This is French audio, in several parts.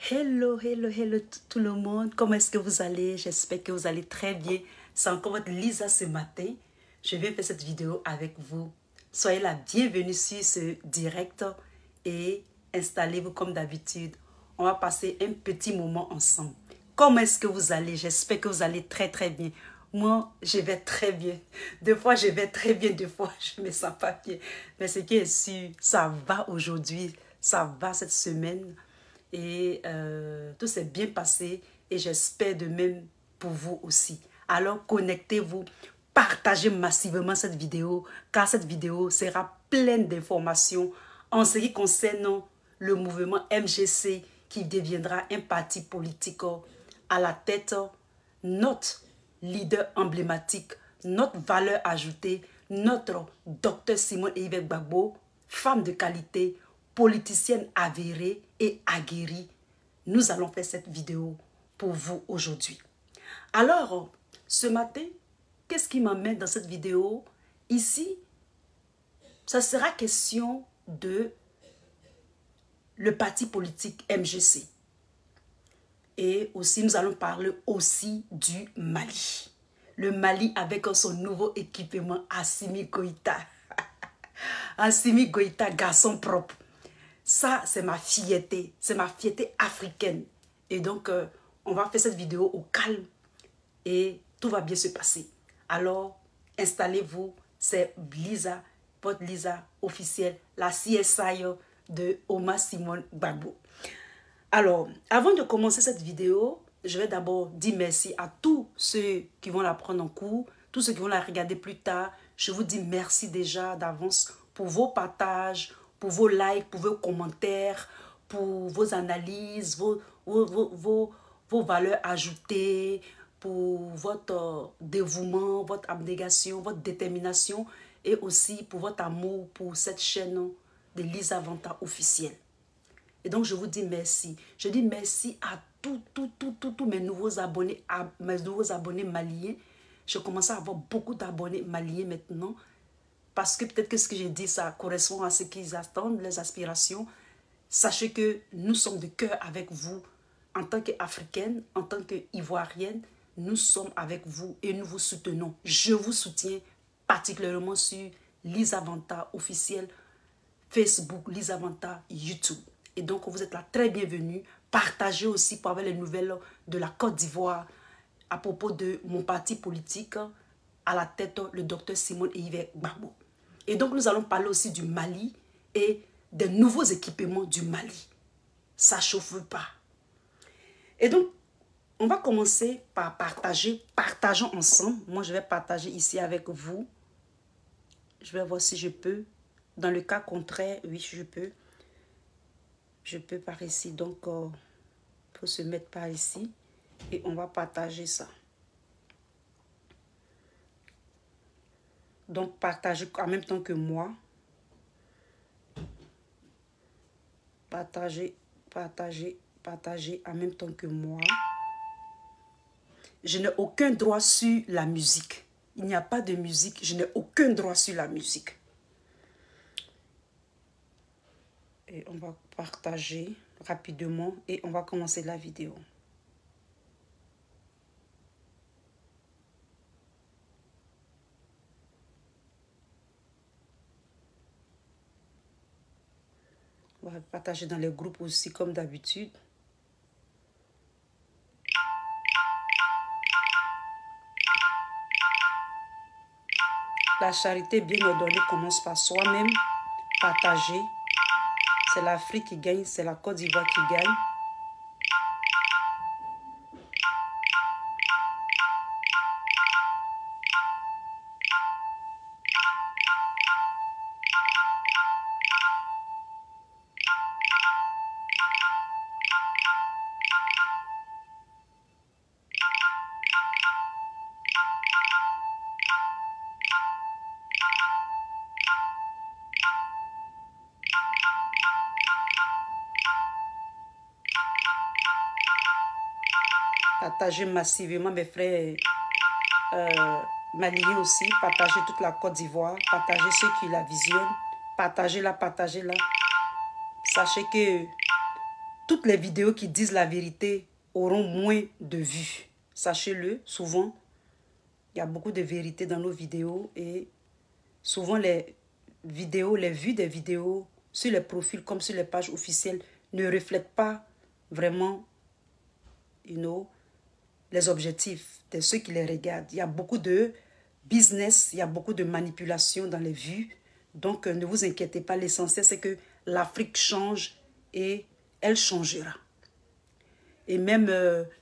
Hello, hello, hello tout le monde. Comment est-ce que vous allez? J'espère que vous allez très bien. C'est encore votre Lisa ce matin. Je viens faire cette vidéo avec vous. Soyez la bienvenue sur ce direct et installez-vous comme d'habitude. On va passer un petit moment ensemble. Comment est-ce que vous allez? J'espère que vous allez très très bien. Moi, je vais très bien. Des fois, je vais très bien. Des fois, je me sens pas bien. Mais ce qui est sûr, ça va aujourd'hui. Ça va cette semaine. Et tout s'est bien passé et j'espère de même pour vous aussi. Alors connectez-vous, partagez massivement cette vidéo car cette vidéo sera pleine d'informations en ce qui concerne le mouvement MGC qui deviendra un parti politique à la tête notre leader emblématique, notre valeur ajoutée, notre docteur Simone Yvette Gbagbo, femme de qualité, politicienne avérée et aguerrie. Nous allons faire cette vidéo pour vous aujourd'hui. Alors, ce matin, qu'est-ce qui m'amène dans cette vidéo? Ici, ça sera question de le parti politique MGC. Et aussi, nous allons parler aussi du Mali. Le Mali avec son nouveau équipement, Assimi Goïta. Assimi Goïta, garçon propre. Ça, c'est ma fierté africaine. Et donc, on va faire cette vidéo au calme et tout va bien se passer. Alors, installez-vous, c'est Lisa, votre Lisa officielle, la CSI de Omar Simone Gbagbo. Alors, avant de commencer cette vidéo, je vais d'abord dire merci à tous ceux qui vont la prendre en cours, tous ceux qui vont la regarder plus tard. Je vous dis merci déjà d'avance pour vos partages, pour vos likes, pour vos commentaires, pour vos analyses, vos valeurs ajoutées, pour votre dévouement, votre abnégation, votre détermination et aussi pour votre amour pour cette chaîne de Lisa Vanta officielle. Et donc, je vous dis merci. Je dis merci à tous mes nouveaux abonnés, maliens. Je commence à avoir beaucoup d'abonnés maliens maintenant. Parce que peut-être que ce que j'ai dit, ça correspond à ce qu'ils attendent, les aspirations. Sachez que nous sommes de cœur avec vous. En tant qu'Africaine, en tant qu'Ivoirienne, nous sommes avec vous et nous vous soutenons. Je vous soutiens particulièrement sur Lisa Vanta officielle, Facebook, Lisa Vanta, YouTube. Et donc, vous êtes là très bienvenue. Partagez aussi pour avoir les nouvelles de la Côte d'Ivoire à propos de mon parti politique à la tête, le docteur Simone Yvette Gbagbo. Et donc, nous allons parler aussi du Mali et des nouveaux équipements du Mali. Ça ne chauffe pas. Et donc, on va commencer par partager. Partageons ensemble. Moi, je vais partager ici avec vous. Je vais voir si je peux. Dans le cas contraire, oui, je peux. Je peux par ici. Donc, il faut se mettre par ici. Et on va partager ça. Donc, partagez en même temps que moi. Partagez en même temps que moi. Je n'ai aucun droit sur la musique. Il n'y a pas de musique. Je n'ai aucun droit sur la musique. Et on va partager rapidement et on va commencer la vidéo. On va partager dans les groupes aussi comme d'habitude. La charité bien ordonnée commence par soi-même. Partager. C'est l'Afrique qui gagne, c'est la Côte d'Ivoire qui gagne. Partagez massivement mes frères maliens aussi. Partagez toute la Côte d'Ivoire. Partagez ceux qui la visionnent. Partagez-la, partagez-la. Sachez que toutes les vidéos qui disent la vérité auront moins de vues. Sachez-le, souvent, il y a beaucoup de vérité dans nos vidéos et souvent les vues des vidéos sur les profils comme sur les pages officielles ne reflètent pas vraiment, les objectifs de ceux qui les regardent. Il y a beaucoup de business, il y a beaucoup de manipulation dans les vues. Donc, ne vous inquiétez pas. L'essentiel, c'est que l'Afrique change et elle changera. Et même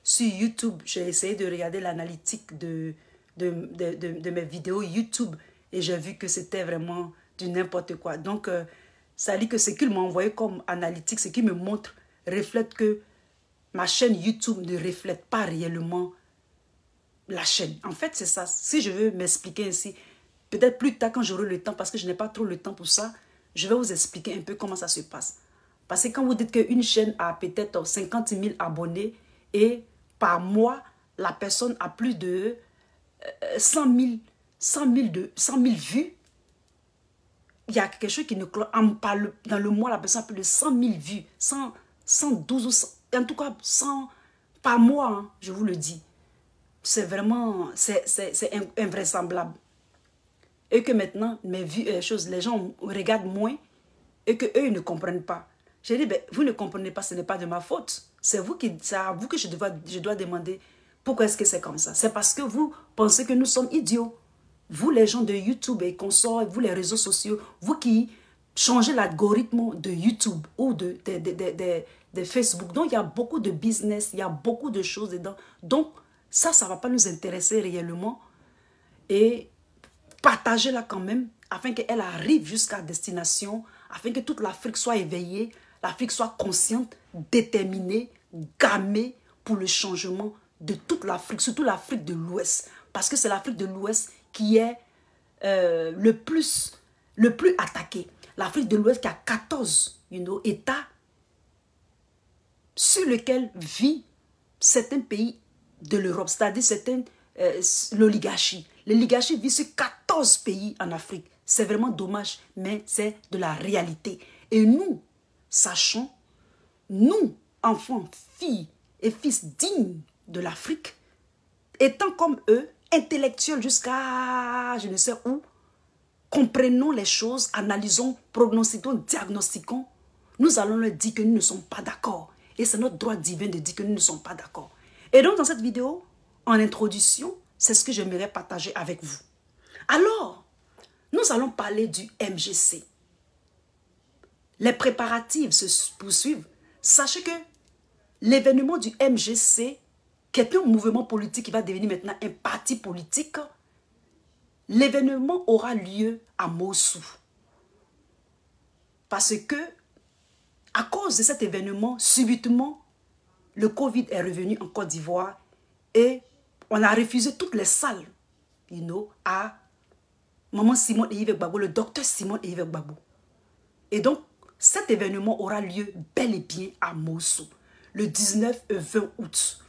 sur YouTube, j'ai essayé de regarder l'analytique de mes vidéos YouTube et j'ai vu que c'était vraiment du n'importe quoi. Donc, ça dit que ce qu'il m'a envoyé comme analytique, ce qu'il me montre, reflète que ma chaîne YouTube ne reflète pas réellement la chaîne. En fait, c'est ça. Si je veux m'expliquer ainsi, peut-être plus tard quand j'aurai le temps, parce que je n'ai pas trop le temps pour ça, je vais vous expliquer un peu comment ça se passe. Parce que quand vous dites qu'une chaîne a peut-être 50 000 abonnés et par mois, la personne a plus de 100 000 vues, il y a quelque chose qui ne cloche. Dans le mois, la personne a plus de 100 000 vues, 112 ou 100, en tout cas 100 par mois, hein, je vous le dis. C'est vraiment, c'est invraisemblable. Et que maintenant, mes vues, les gens regardent moins et qu'eux, ils ne comprennent pas. J'ai dit, ben, vous ne comprenez pas, ce n'est pas de ma faute. C'est à vous que je dois demander pourquoi est-ce que c'est comme ça. C'est parce que vous pensez que nous sommes idiots. Vous, les gens de YouTube et consorts, vous, les réseaux sociaux, vous qui changez l'algorithme de YouTube ou de Facebook. Donc, il y a beaucoup de business, il y a beaucoup de choses dedans. Donc, ça ne va pas nous intéresser réellement. Et partagez-la quand même, afin qu'elle arrive jusqu'à destination, afin que toute l'Afrique soit éveillée, l'Afrique soit consciente, déterminée, gamée pour le changement de toute l'Afrique, surtout l'Afrique de l'Ouest. Parce que c'est l'Afrique de l'Ouest qui est le plus attaquée. L'Afrique de l'Ouest qui a 14 États sur lesquels vit certains pays de l'Europe, c'est-à-dire l'oligarchie. L'oligarchie vit sur 14 pays en Afrique. C'est vraiment dommage, mais c'est de la réalité. Et nous, sachons, nous, enfants, filles et fils dignes de l'Afrique, étant comme eux, intellectuels jusqu'à je ne sais où, comprenons les choses, analysons, prognostiquons, diagnostiquons, nous allons leur dire que nous ne sommes pas d'accord. Et c'est notre droit divin de dire que nous ne sommes pas d'accord. Et donc, dans cette vidéo, en introduction, c'est ce que j'aimerais partager avec vous. Alors, nous allons parler du MGC. Les préparatifs se poursuivent. Sachez que l'événement du MGC, qui est un mouvement politique qui va devenir maintenant un parti politique, l'événement aura lieu à Mossoul. Parce que, à cause de cet événement, subitement, le Covid est revenu en Côte d'Ivoire et on a refusé toutes les salles, à Maman Simone et Yves Gbagbo, le docteur Simone et Yves Gbagbo. Et donc, cet événement aura lieu bel et bien à Mossoul, le 19 et 20 août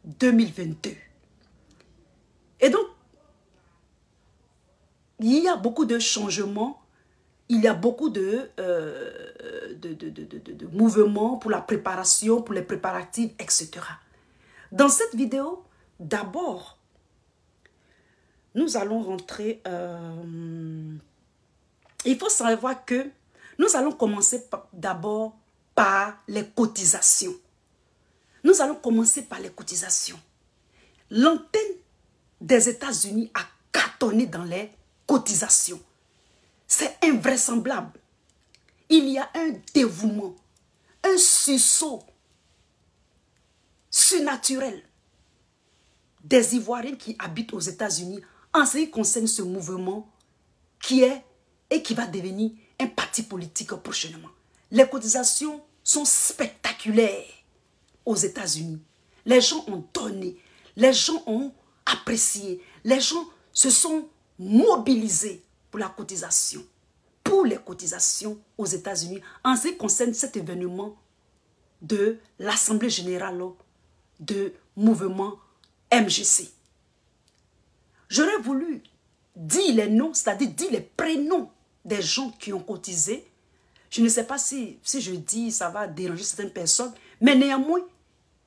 2022. Et donc, il y a beaucoup de changements, il y a beaucoup de mouvements pour la préparation, pour les préparatifs, etc. Dans cette vidéo, d'abord, nous allons rentrer... il faut savoir que nous allons commencer d'abord par les cotisations. Nous allons commencer par les cotisations. L'antenne des États-Unis a cartonné dans les cotisations. C'est invraisemblable. Il y a un dévouement, un sursaut surnaturel des Ivoiriens qui habitent aux États-Unis en ce qui concerne ce mouvement qui est et qui va devenir un parti politique prochainement. Les cotisations sont spectaculaires aux États-Unis. Les gens ont donné, les gens ont apprécié, les gens se sont mobilisés pour la cotisation, pour les cotisations aux États-Unis en ce qui concerne cet événement de l'Assemblée générale de mouvement MGC. J'aurais voulu dire les noms, c'est-à-dire dire les prénoms des gens qui ont cotisé, Je ne sais pas si je dis ça va déranger certaines personnes, mais néanmoins,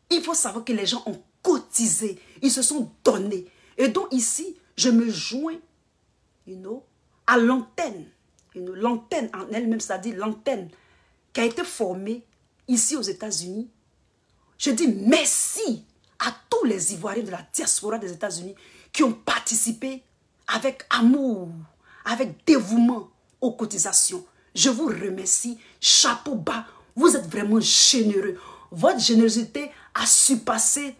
il faut savoir que les gens ont cotisé, ils se sont donnés. Et donc ici, je me joins, à l'antenne. L'antenne en elle-même, c'est-à-dire l'antenne qui a été formée ici aux États-Unis. Je dis merci à tous les Ivoiriens de la diaspora des États-Unis qui ont participé avec amour, avec dévouement aux cotisations. Je vous remercie, chapeau bas, vous êtes vraiment généreux. Votre générosité a surpassé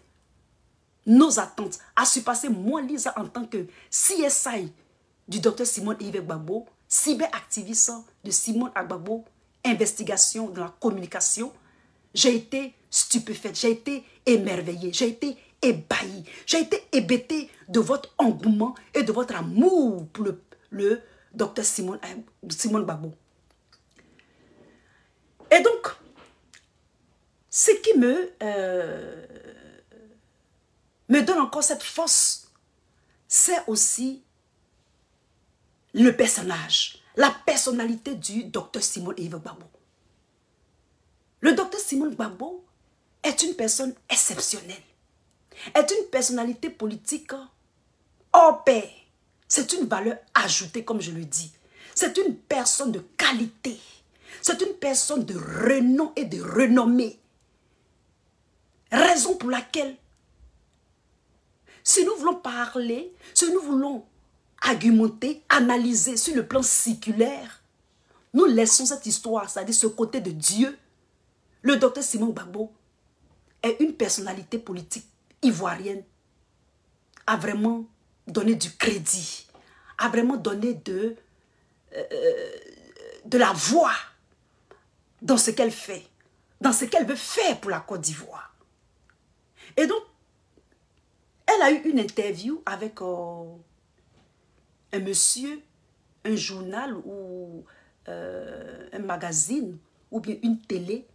nos attentes, a surpassé moi, Lisa, en tant que CSI du Dr Simone Yves Gbagbo, cyberactiviste de Simone Gbagbo, investigation dans la communication. J'ai été stupéfaite, j'ai été émerveillée, j'ai été ébahie, j'ai été hébétée de votre engouement et de votre amour pour le Dr Simone Gbagbo. Et donc, ce qui me donne encore cette force, c'est aussi le personnage, la personnalité du Dr Simone Yves Gbagbo. Le Dr Simone Gbagbo est une personne exceptionnelle, est une personnalité politique hors pair. C'est une valeur ajoutée, comme je le dis. C'est une personne de qualité. C'est une personne de renom et de renommée. Raison pour laquelle, si nous voulons parler, si nous voulons argumenter, analyser sur le plan séculaire, nous laissons cette histoire, c'est-à-dire ce côté de Dieu. Le Dr Simone Gbagbo est une personnalité politique ivoirienne, a vraiment donné du crédit, a vraiment donné de la voix dans ce qu'elle fait, dans ce qu'elle veut faire pour la Côte d'Ivoire. Et donc, elle a eu une interview avec un monsieur, un journal ou un magazine ou bien une télé.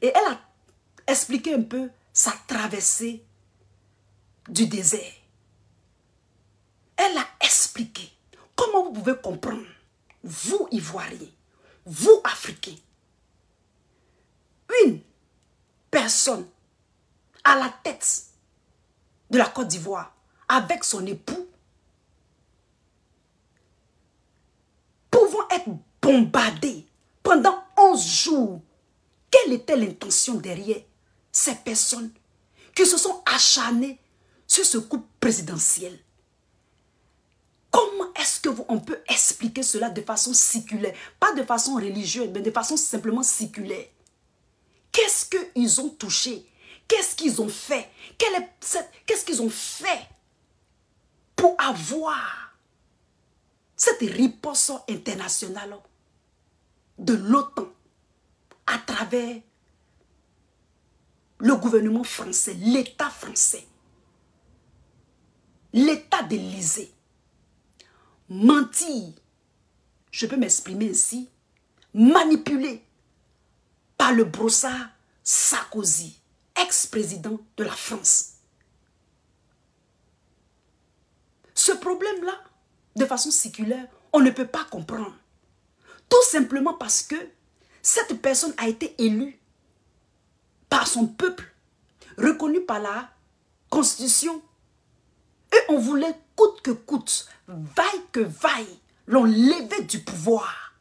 Et elle a expliqué un peu sa traversée du désert. Elle a expliqué comment vous pouvez comprendre, vous Ivoiriens, vous Africains, une personne à la tête de la Côte d'Ivoire avec son époux pouvant être bombardés pendant 11 jours. Quelle était l'intention derrière ces personnes qui se sont acharnées sur ce coup présidentiel? Comment est-ce qu'on peut expliquer cela de façon séculaire? Pas de façon religieuse, mais de façon simplement séculaire. Qu'est-ce qu'ils ont touché? Qu'est-ce qu'ils ont fait? Qu'est-ce qu'ils ont fait pour avoir cette riposte internationale de l'OTAN à travers le gouvernement français, l'État français, l'État d'Élysée? Mentir, je peux m'exprimer ainsi, manipulé par le brossard Sarkozy, ex-président de la France. Ce problème-là, de façon séculaire, on ne peut pas comprendre. Tout simplement parce que cette personne a été élue par son peuple, reconnue par la Constitution. Et on voulait coûte que coûte, vaille que vaille, l'enlever du pouvoir.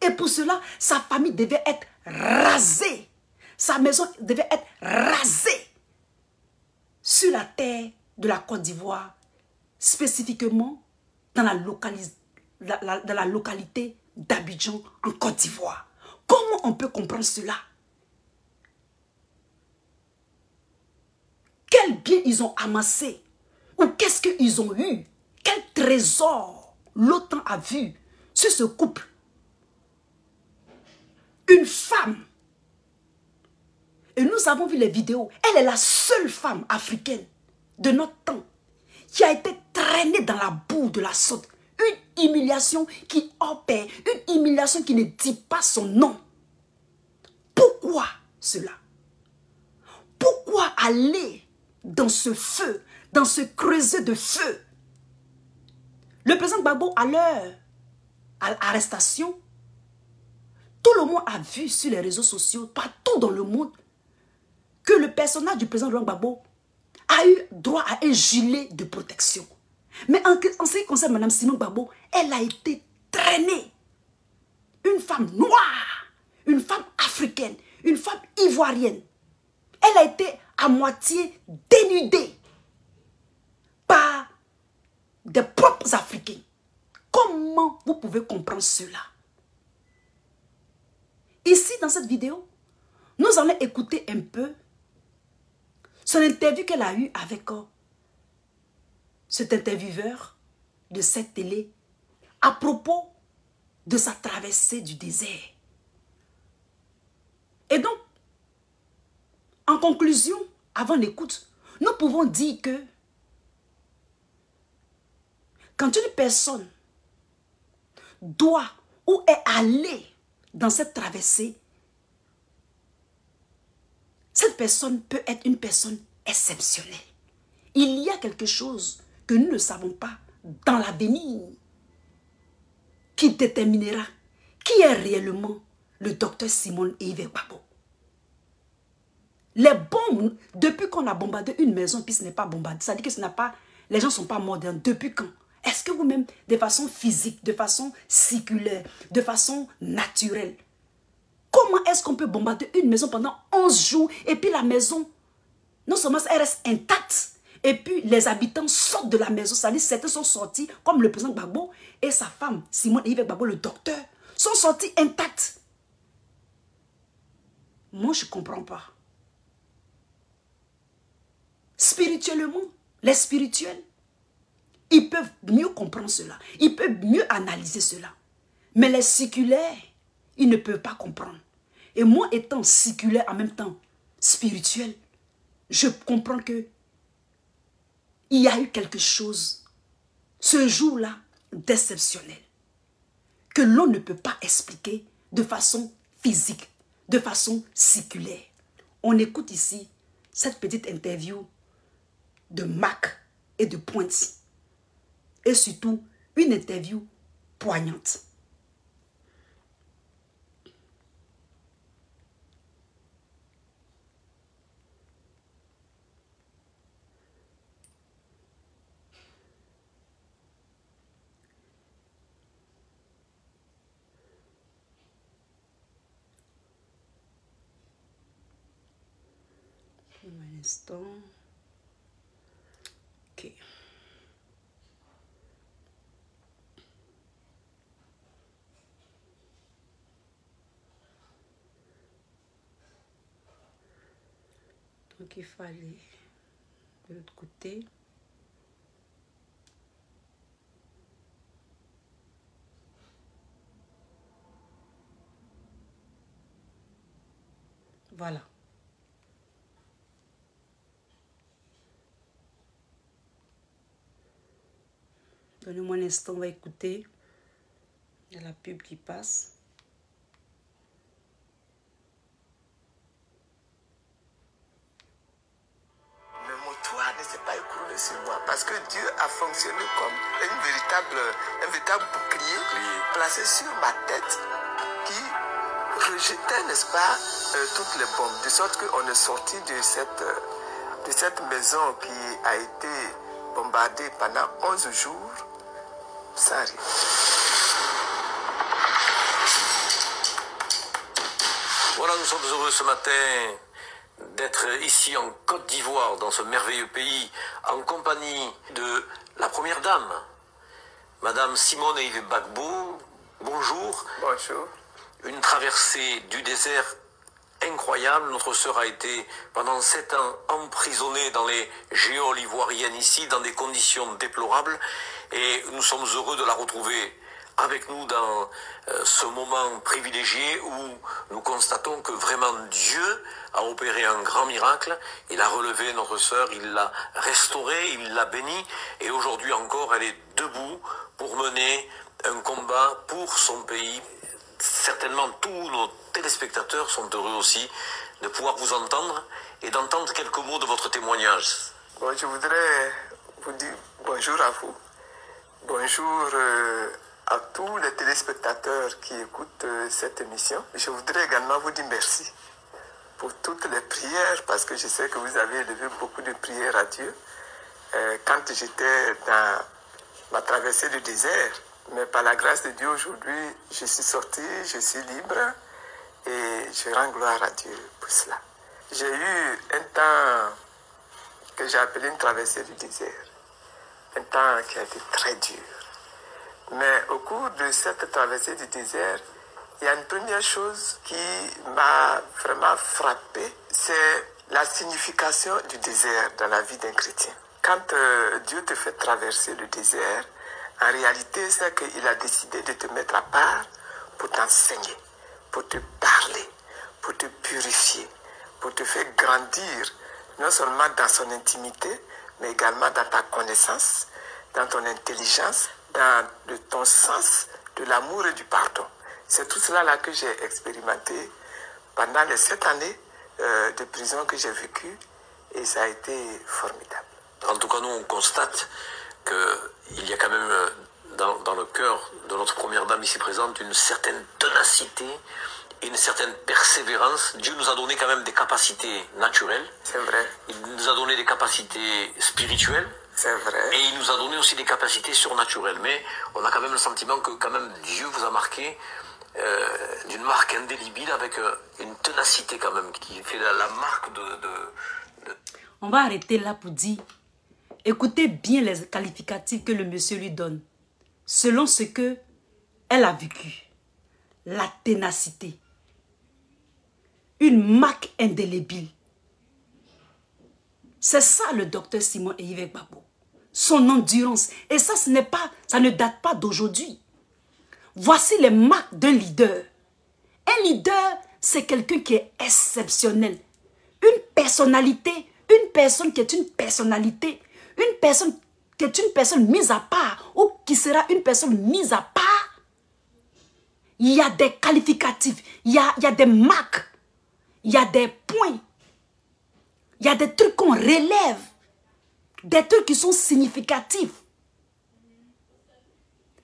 Et pour cela, sa famille devait être rasée. Sa maison devait être rasée sur la terre de la Côte d'Ivoire, spécifiquement dans la localité d'Abidjan, en Côte d'Ivoire. Comment on peut comprendre cela? Quel bien ils ont amassé? Ou qu'est-ce qu'ils ont eu? Quel trésor l'OTAN a vu sur ce couple? Une femme. Et nous avons vu les vidéos. Elle est la seule femme africaine de notre temps qui a été traînée dans la boue de la saute. Une humiliation qui opère, une humiliation qui ne dit pas son nom. Pourquoi cela? Pourquoi aller dans ce feu, dans ce creuset de feu? Le président Gbagbo, à leur arrestation, Tout le monde a vu sur les réseaux sociaux, partout dans le monde, que le personnage du président Laurent Gbagbo a eu droit à un gilet de protection. Mais en ce qui concerne Mme Simone Gbagbo, elle a été traînée. Une femme noire, une femme africaine, une femme ivoirienne. Elle a été à moitié dénudée par des propres Africains. Comment vous pouvez comprendre cela? Ici, dans cette vidéo, nous allons écouter un peu son interview qu'elle a eue avec cet intervieweur de cette télé à propos de sa traversée du désert. Et donc, en conclusion, avant l'écoute, nous pouvons dire que quand une personne doit ou est allée dans cette traversée, cette personne peut être une personne exceptionnelle. Il y a quelque chose que nous ne savons pas dans l'avenir qui déterminera qui est réellement le docteur Simone Yves Gbagbo. Les bombes, depuis qu'on a bombardé une maison, puis ce n'est pas bombardé, ça dit que ce n'est pas, les gens ne sont pas modernes. Depuis quand? Est-ce que vous-même, de façon physique, de façon circulaire, de façon naturelle, comment est-ce qu'on peut bombarder une maison pendant 11 jours et puis la maison, non seulement elle reste intacte, et puis les habitants sortent de la maison, ça dit certains sont sortis, comme le président Gbagbo et sa femme, Simone Yves Gbagbo, le docteur, sont sortis intacts. Moi, je ne comprends pas. Spirituellement, les spirituels, ils peuvent mieux comprendre cela. Ils peuvent mieux analyser cela. Mais les séculaires, ils ne peuvent pas comprendre. Et moi, étant séculaire en même temps spirituel, je comprends que il y a eu quelque chose, ce jour-là, d'exceptionnel, que l'on ne peut pas expliquer de façon physique, de façon séculaire. On écoute ici cette petite interview de Mac et de Pointe. Et surtout, une interview poignante. Un instant. Ok. Donc il fallait de l'autre côté. Voilà. Donnez-moi un instant, on va écouter. Il y a la pub qui passe. Le motoir ne s'est pas écroulé sur moi parce que Dieu a fonctionné comme un véritable bouclier placé sur ma tête qui rejetait, n'est-ce pas, toutes les bombes. De sorte qu'on est sorti de cette maison qui a été bombardée pendant 11 jours. Ça arrive. Voilà, nous sommes heureux ce matin d'être ici en Côte d'Ivoire, dans ce merveilleux pays, en compagnie de la première dame, Madame Simone Yves Gbagbo. Bonjour. Bonjour. Une traversée du désert incroyable. Notre sœur a été pendant 7 ans emprisonnée dans les géoles ivoiriennes ici, dans des conditions déplorables. Et nous sommes heureux de la retrouver avec nous dans ce moment privilégié où nous constatons que vraiment Dieu a opéré un grand miracle. Il a relevé notre sœur, il l'a restaurée, il l'a bénie. Et aujourd'hui encore, elle est debout pour mener un combat pour son pays. Certainement tous nos téléspectateurs sont heureux aussi de pouvoir vous entendre et d'entendre quelques mots de votre témoignage. Bon, je voudrais vous dire bonjour à vous. Bonjour à tous les téléspectateurs qui écoutent cette émission. Je voudrais également vous dire merci pour toutes les prières, parce que je sais que vous avez élevé beaucoup de prières à Dieu. Quand j'étais dans ma traversée du désert, mais par la grâce de Dieu, aujourd'hui, je suis sorti, je suis libre et je rends gloire à Dieu pour cela. J'ai eu un temps que j'ai appelé une traversée du désert, un temps qui a été très dur. Mais au cours de cette traversée du désert, il y a une première chose qui m'a vraiment frappé, c'est la signification du désert dans la vie d'un chrétien. Quand Dieu te fait traverser le désert, en réalité, c'est qu'il a décidé de te mettre à part pour t'enseigner, pour te parler, pour te purifier, pour te faire grandir, non seulement dans son intimité, mais également dans ta connaissance, dans ton intelligence, dans ton sens de l'amour et du pardon. C'est tout cela là que j'ai expérimenté pendant les 7 années de prison que j'ai vécues, et ça a été formidable. En tout cas, nous, on constate qu'il y a quand même dans le cœur de notre première dame ici présente une certaine ténacité, une certaine persévérance. Dieu nous a donné quand même des capacités naturelles. C'est vrai. Il nous a donné des capacités spirituelles. C'est vrai. Et il nous a donné aussi des capacités surnaturelles. Mais on a quand même le sentiment que quand même Dieu vous a marqué d'une marque indélébile, avec une ténacité quand même, qui fait la marque de... On va arrêter là pour dire, écoutez bien les qualificatifs que le monsieur lui donne, selon ce que elle a vécu. La ténacité. Une marque indélébile. C'est ça le docteur Simon Eyve Gbagbo. Son endurance. Et ça, ça ne date pas d'aujourd'hui. Voici les marques d'un leader. Un leader, c'est quelqu'un qui est exceptionnel. Une personnalité, une personne qui est une personnalité, une personne qui est une personne mise à part ou qui sera une personne mise à part. Il y a des qualificatifs, il y a des marques, il y a des points, il y a des trucs qu'on relève, des trucs qui sont significatifs,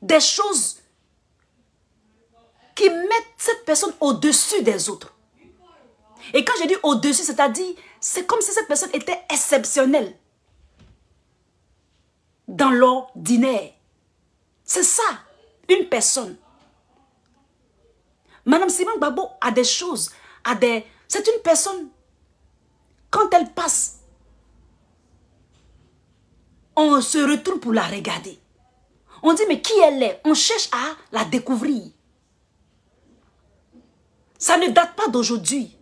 des choses qui mettent cette personne au-dessus des autres. Et quand je dis au-dessus, c'est-à-dire, c'est comme si cette personne était exceptionnelle dans l'ordinaire. C'est ça, une personne. Madame Simon Gbagbo a des choses, c'est une personne, quand elle passe, on se retourne pour la regarder. On dit, mais qui elle est? On cherche à la découvrir. Ça ne date pas d'aujourd'hui.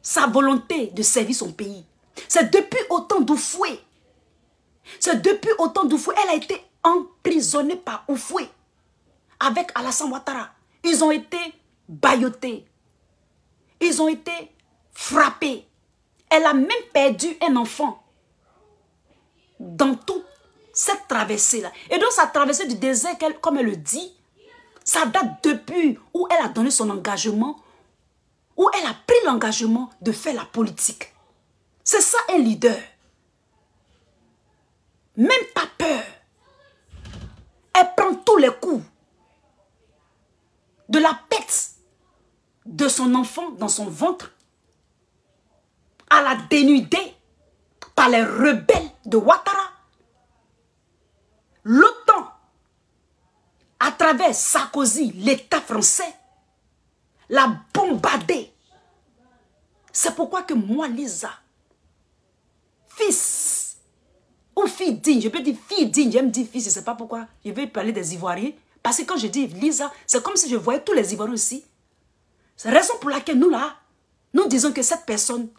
Sa volonté de servir son pays. C'est depuis autant d'Oufoué. C'est depuis autant d'Oufoué. Elle a été emprisonnée par Oufoué. Avec Alassane Ouattara. Ils ont été bâillotés. Ils ont été frappés. Elle a même perdu un enfant. Dans toute cette traversée-là. Et donc sa traversée du désert, comme elle le dit, ça date depuis où elle a donné son engagement, où elle a pris l'engagement de faire la politique. C'est ça un leader. Même pas peur. Elle prend tous les coups. De la perte de son enfant dans son ventre à la dénudée par les rebelles de Ouattara. L'OTAN, à travers Sarkozy, l'État français, l'a bombardé. C'est pourquoi que moi, Lisa, fils ou fille digne, je peux dire fille digne, j'aime dire fils, je ne sais pas pourquoi, je vais parler des Ivoiriens, parce que quand je dis Lisa, c'est comme si je voyais tous les Ivoiriens aussi. C'est la raison pour laquelle nous, là, nous disons que cette personne,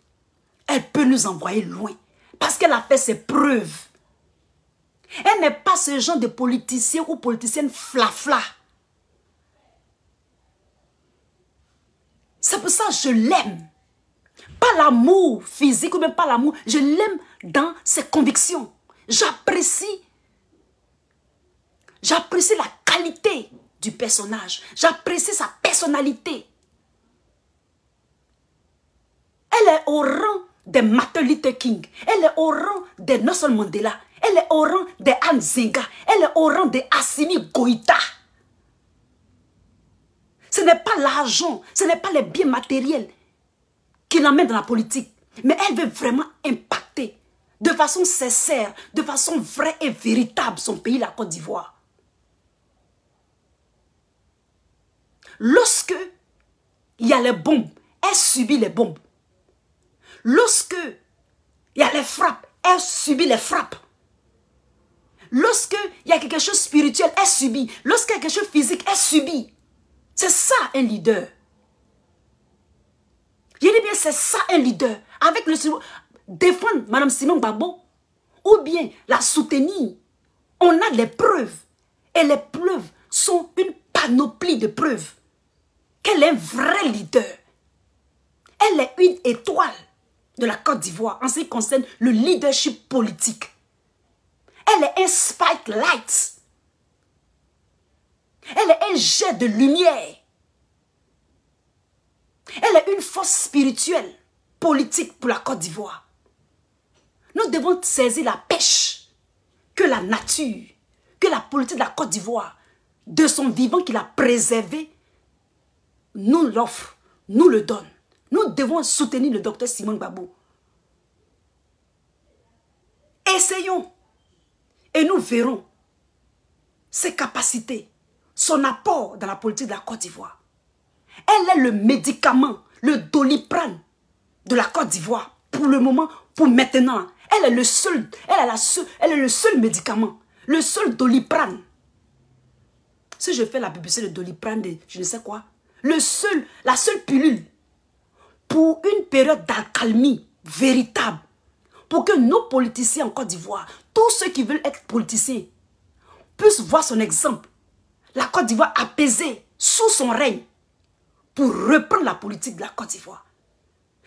elle peut nous envoyer loin, parce qu'elle a fait ses preuves. Elle n'est pas ce genre de politicien ou politicienne flafla. C'est pour ça que je l'aime. Pas l'amour physique ou même pas l'amour. Je l'aime dans ses convictions. J'apprécie la qualité du personnage. J'apprécie sa personnalité. Elle est au rang de Martin Luther King. Elle est au rang de Nelson Mandela. Elle est au rang de Anne Zenga. Elle est au rang de Assimi Goïta. Ce n'est pas l'argent, ce n'est pas les biens matériels qui l'emmènent dans la politique. Mais elle veut vraiment impacter de façon sincère, de façon vraie et véritable son pays, la Côte d'Ivoire. Lorsque il y a les bombes, elle subit les bombes. Lorsque il y a les frappes, elle subit les frappes. Lorsque il y a quelque chose de spirituel, elle subit. Lorsqu'il y a quelque chose de physique, elle subit. C'est ça un leader. Je dis bien, c'est ça un leader. Avec le défendre Mme Simone Gbagbo ou bien la soutenir. On a les preuves. Et les preuves sont une panoplie de preuves qu'elle est un vrai leader. Elle est une étoile de la Côte d'Ivoire en ce qui concerne le leadership politique. Elle est un spotlight. Elle est un jet de lumière. Elle est une force spirituelle, politique pour la Côte d'Ivoire. Nous devons saisir la pêche que la nature, que la politique de la Côte d'Ivoire, de son vivant qu'il a préservé, nous l'offre, nous le donne. Nous devons soutenir le docteur Simone Gbagbo. Essayons et nous verrons ses capacités, son apport dans la politique de la Côte d'Ivoire. Elle est le médicament, le Doliprane de la Côte d'Ivoire pour le moment, pour maintenant. Elle est le seul, elle est le seul médicament, le seul Doliprane. Si je fais la publicité de Doliprane, de je ne sais quoi, la seule pilule pour une période d'accalmie véritable, pour que nos politiciens en Côte d'Ivoire, tous ceux qui veulent être politiciens, puissent voir son exemple. La Côte d'Ivoire apaisée sous son règne pour reprendre la politique de la Côte d'Ivoire.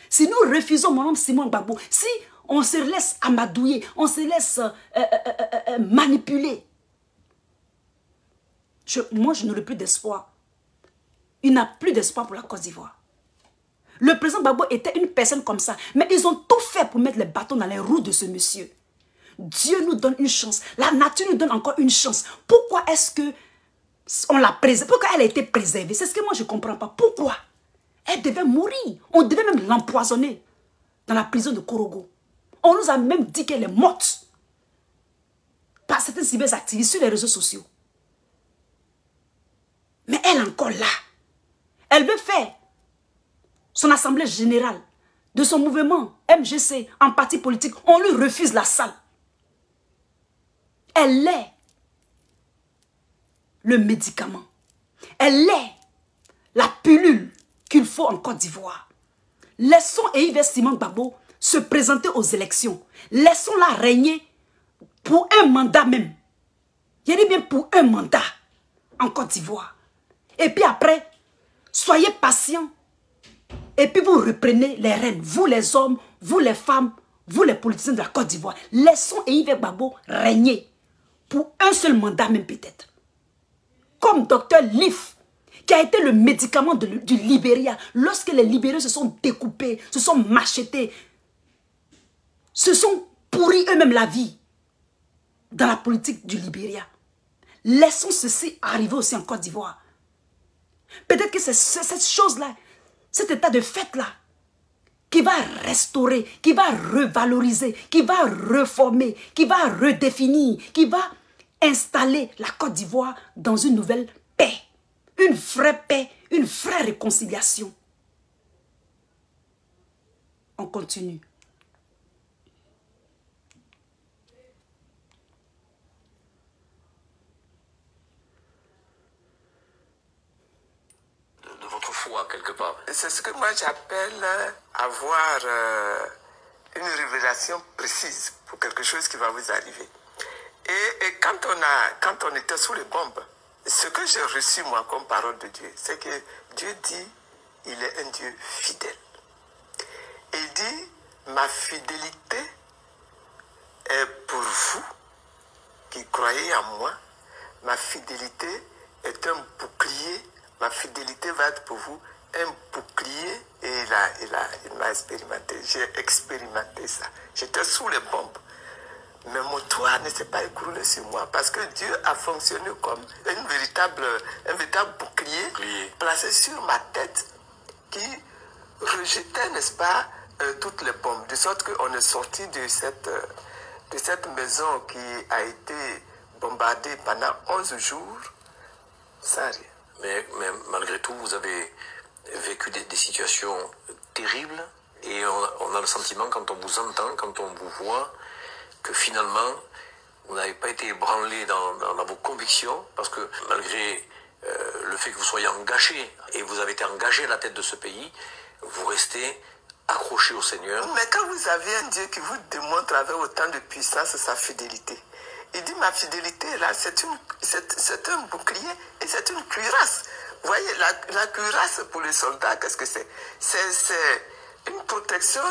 Si nous refusons Mme Simone Gbagbo, si on se laisse amadouiller, on se laisse manipuler, moi je n'aurai plus d'espoir. Il n'a plus d'espoir pour la Côte d'Ivoire. Le président Gbagbo était une personne comme ça, mais ils ont tout fait pour mettre les bâtons dans les roues de ce monsieur. Dieu nous donne une chance, la nature nous donne encore une chance. Pourquoi est-ce que on l'a préservée? Pourquoi elle a été préservée? C'est ce que moi je ne comprends pas. Pourquoi? Elle devait mourir. On devait même l'empoisonner dans la prison de Korogo. On nous a même dit qu'elle est morte par certains cyberactivistes sur les réseaux sociaux. Mais elle est encore là. Elle veut faire son assemblée générale de son mouvement MGC en parti politique. On lui refuse la salle. Elle est le médicament. Elle est la pilule qu'il faut en Côte d'Ivoire. Laissons Yves Simone Gbagbo se présenter aux élections. Laissons-la régner pour un mandat même. Je dis bien pour un mandat en Côte d'Ivoire. Et puis après, soyez patients. Et puis vous reprenez les rênes. Vous les hommes, vous les femmes, vous les politiciens de la Côte d'Ivoire. Laissons Yves Gbagbo régner pour un seul mandat même peut-être. Comme Dr Leaf, qui a été le médicament du Libéria. Lorsque les Libériens se sont découpés, se sont machetés, se sont pourris eux-mêmes la vie dans la politique du Libéria. Laissons ceci arriver aussi en Côte d'Ivoire. Peut-être que c'est cette chose-là, cet état de fait-là, qui va restaurer, qui va revaloriser, qui va reformer, qui va redéfinir, qui va installer la Côte d'Ivoire dans une nouvelle paix. Une vraie paix, une vraie réconciliation. On continue. De votre foi, quelque part. C'est ce que moi j'appelle avoir une révélation précise pour quelque chose qui va vous arriver. Et quand on était sous les bombes, ce que j'ai reçu moi comme parole de Dieu, c'est que Dieu dit, il est un Dieu fidèle. Il dit, ma fidélité est pour vous qui croyez en moi. Ma fidélité est un bouclier. Ma fidélité va être pour vous un bouclier. Et il m'a expérimenté. J'ai expérimenté ça. J'étais sous les bombes. mais mon toit ne s'est pas écroulé sur moi parce que Dieu a fonctionné comme un véritable bouclier placé sur ma tête qui rejetait, n'est-ce pas, toutes les bombes. De sorte qu'on est sorti de cette maison qui a été bombardée pendant 11 jours sans rien. Mais malgré tout, vous avez vécu des situations terribles et on a le sentiment, quand on vous entend, quand on vous voit, que finalement, vous n'avez pas été ébranlé dans vos convictions, parce que malgré le fait que vous soyez engagé, et vous avez été engagé à la tête de ce pays, vous restez accroché au Seigneur. Mais quand vous avez un Dieu qui vous démontre avec autant de puissance sa fidélité, il dit ma fidélité là, c'est un bouclier et c'est une cuirasse. Vous voyez, la cuirasse pour les soldats, qu'est-ce que c'est? C'est une protection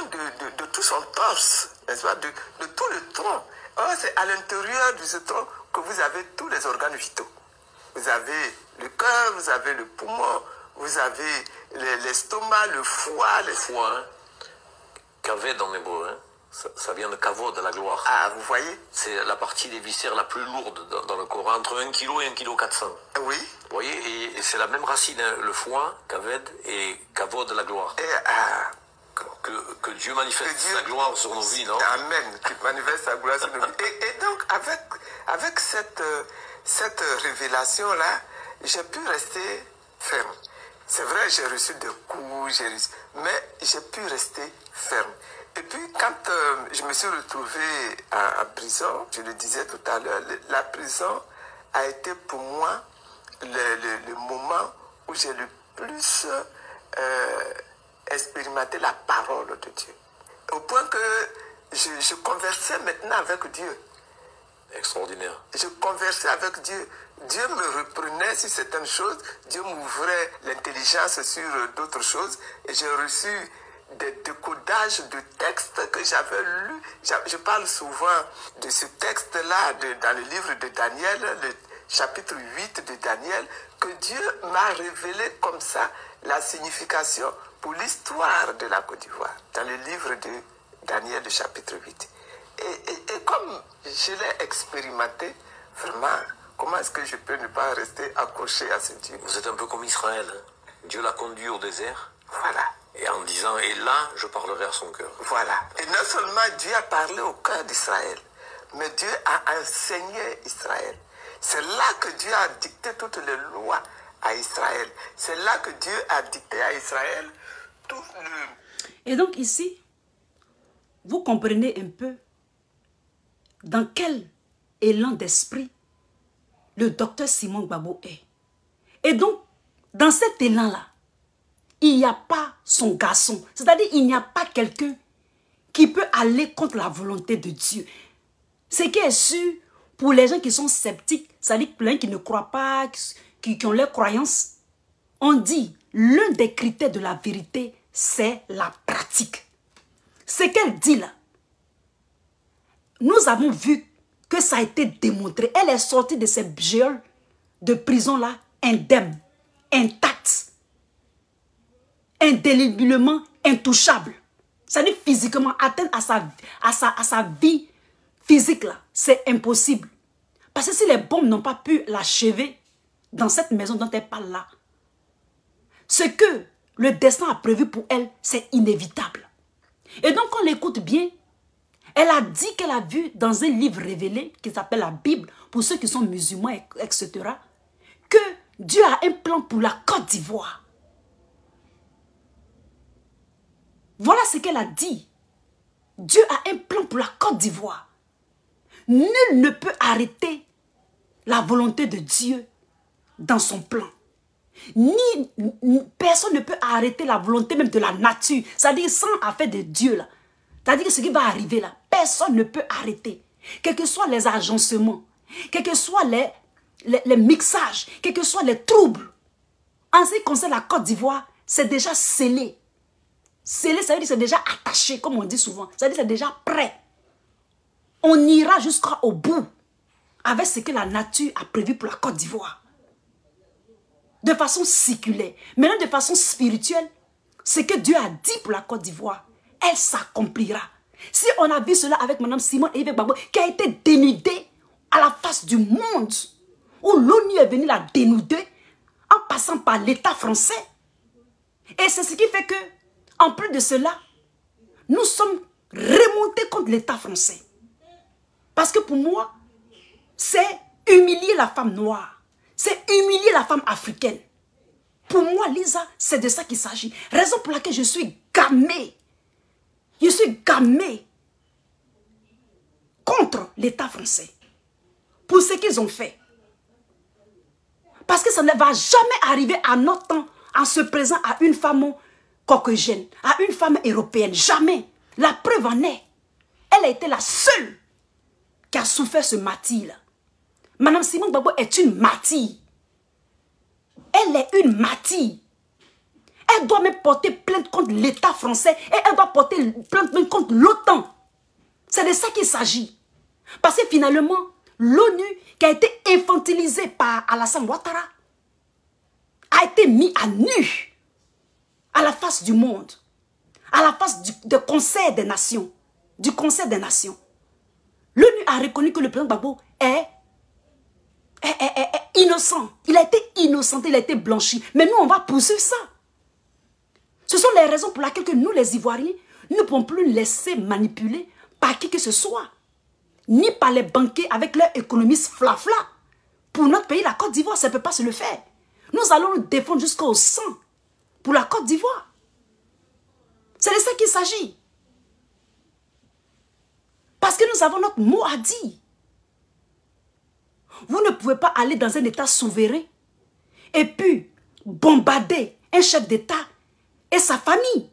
de tout son torse, n'est-ce pas, de tout le tronc. Or, c'est à l'intérieur de ce tronc que vous avez tous les organes vitaux. Vous avez le cœur, vous avez le poumon, vous avez l'estomac, le foie. Le foie, hein? Kaved en hébreu, hein? Ça vient de kavod, de la gloire. Ah, vous voyez? C'est la partie des viscères la plus lourde dans le corps, entre 1 kg et 1 kg 400. Oui. Vous voyez, et c'est la même racine, hein, le foie, kaved, et kavod, la gloire. Et, que Dieu manifeste sa gloire sur nos vies, non? Amen, qu'il manifeste sa gloire sur nos vies. Et donc, avec cette révélation-là, j'ai pu rester ferme. C'est vrai, j'ai reçu des coups, mais j'ai pu rester ferme. Et puis, quand je me suis retrouvé en prison, je le disais tout à l'heure, la prison a été pour moi le moment où j'ai le plus expérimenté la parole de Dieu. Au point que je conversais maintenant avec Dieu. Extraordinaire. Je conversais avec Dieu. Dieu me reprenait sur certaines choses. Dieu m'ouvrait l'intelligence sur d'autres choses. Et j'ai reçu des décodages de textes que j'avais lus. Je parle souvent de ce texte-là dans le livre de Daniel, le chapitre 8 de Daniel, que Dieu m'a révélé comme ça la signification pour l'histoire de la Côte d'Ivoire, dans le livre de Daniel, le chapitre 8. Et comme je l'ai expérimenté, vraiment, comment est-ce que je peux ne pas rester accroché à ce Dieu? Vous êtes un peu comme Israël, hein? Dieu l'a conduit au désert. Voilà. Et en disant, et là, je parlerai à son cœur. Voilà. Et non seulement Dieu a parlé au cœur d'Israël, mais Dieu a enseigné Israël. C'est là que Dieu a dicté toutes les lois à Israël. C'est là que Dieu a dicté à Israël tout le... Et donc ici, vous comprenez un peu dans quel élan d'esprit le docteur Simon Gbagbo est. Et donc, dans cet élan-là, il n'y a pas son garçon. C'est-à-dire, il n'y a pas quelqu'un qui peut aller contre la volonté de Dieu. Ce qui est sûr, pour les gens qui sont sceptiques, c'est-à-dire plein qui ne croient pas, qui ont leurs croyances, on dit, l'un des critères de la vérité, c'est la pratique. Ce qu'elle dit là, nous avons vu que ça a été démontré. Elle est sortie de cette geôle de prison-là indemne, intacte, indéléblement intouchable. C'est-à-dire physiquement, atteindre à sa vie physique là, c'est impossible. Parce que si les bombes n'ont pas pu l'achever dans cette maison dont elle parle là, ce que le destin a prévu pour elle, c'est inévitable. Et donc, on l'écoute bien, elle a dit qu'elle a vu dans un livre révélé qui s'appelle la Bible, pour ceux qui sont musulmans, etc., que Dieu a un plan pour la Côte d'Ivoire. Voilà ce qu'elle a dit. Dieu a un plan pour la Côte d'Ivoire. Nul ne peut arrêter la volonté de Dieu dans son plan. Personne ne peut arrêter la volonté même de la nature. C'est-à-dire sans affaire de Dieu là. C'est-à-dire que ce qui va arriver là, personne ne peut arrêter. Quels que soient les agencements, quels que soient les mixages, quels que soient les troubles. En ce qui concerne la Côte d'Ivoire, c'est déjà scellé. Scellé, ça veut dire que c'est déjà attaché, comme on dit souvent. Ça veut dire que c'est déjà prêt. On ira jusqu'au bout avec ce que la nature a prévu pour la Côte d'Ivoire. De façon séculaire. Maintenant, de façon spirituelle, ce que Dieu a dit pour la Côte d'Ivoire, elle s'accomplira. Si on a vu cela avec Mme Simone et Yves Gbagbo, qui a été dénudée à la face du monde, où l'ONU est venue la dénuder en passant par l'État français. Et c'est ce qui fait que, en plus de cela, nous sommes remontés contre l'État français. Parce que pour moi, c'est humilier la femme noire. C'est humilier la femme africaine. Pour moi, Lisa, c'est de ça qu'il s'agit. Raison pour laquelle je suis gammée. Je suis gammée contre l'État français. Pour ce qu'ils ont fait. Parce que ça ne va jamais arriver à notre temps, en se présent à une femme caucasienne, à une femme européenne. Jamais. La preuve en est. Elle a été la seule qui a souffert ce martyre. Madame Simone Gbagbo est une martyre. Elle est une martyre. Elle doit même porter plainte contre l'État français et elle doit porter plainte même contre l'OTAN. C'est de ça qu'il s'agit. Parce que finalement, l'ONU, qui a été infantilisée par Alassane Ouattara, a été mis à nu à la face du monde, à la face du Conseil des Nations. Du Conseil des Nations. L'ONU a reconnu que le président Gbagbo est innocent. Il a été innocenté, il a été blanchi. Mais nous, on va poursuivre ça. Ce sont les raisons pour lesquelles que nous, les Ivoiriens, ne pouvons plus laisser manipuler par qui que ce soit. Ni par les banquiers avec leur économiste flafla. Pour notre pays, la Côte d'Ivoire, ça ne peut pas se le faire. Nous allons nous défendre jusqu'au sang pour la Côte d'Ivoire. C'est de ça qu'il s'agit. Parce que nous avons notre mot à dire. Vous ne pouvez pas aller dans un État souverain et puis bombarder un chef d'État et sa famille.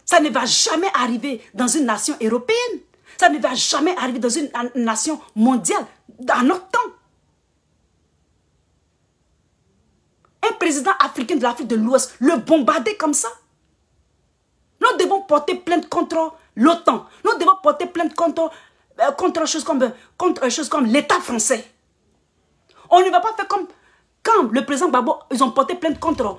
Ça ne va jamais arriver dans une nation européenne. Ça ne va jamais arriver dans une nation mondiale dans notre temps. Un président africain de l'Afrique de l'Ouest, le bombarder comme ça. Nous devons porter plainte contre l'OTAN. Nous devons porter plainte contre chose comme l'État français. On ne va pas faire comme quand le président Gbagbo, ils ont porté plainte contre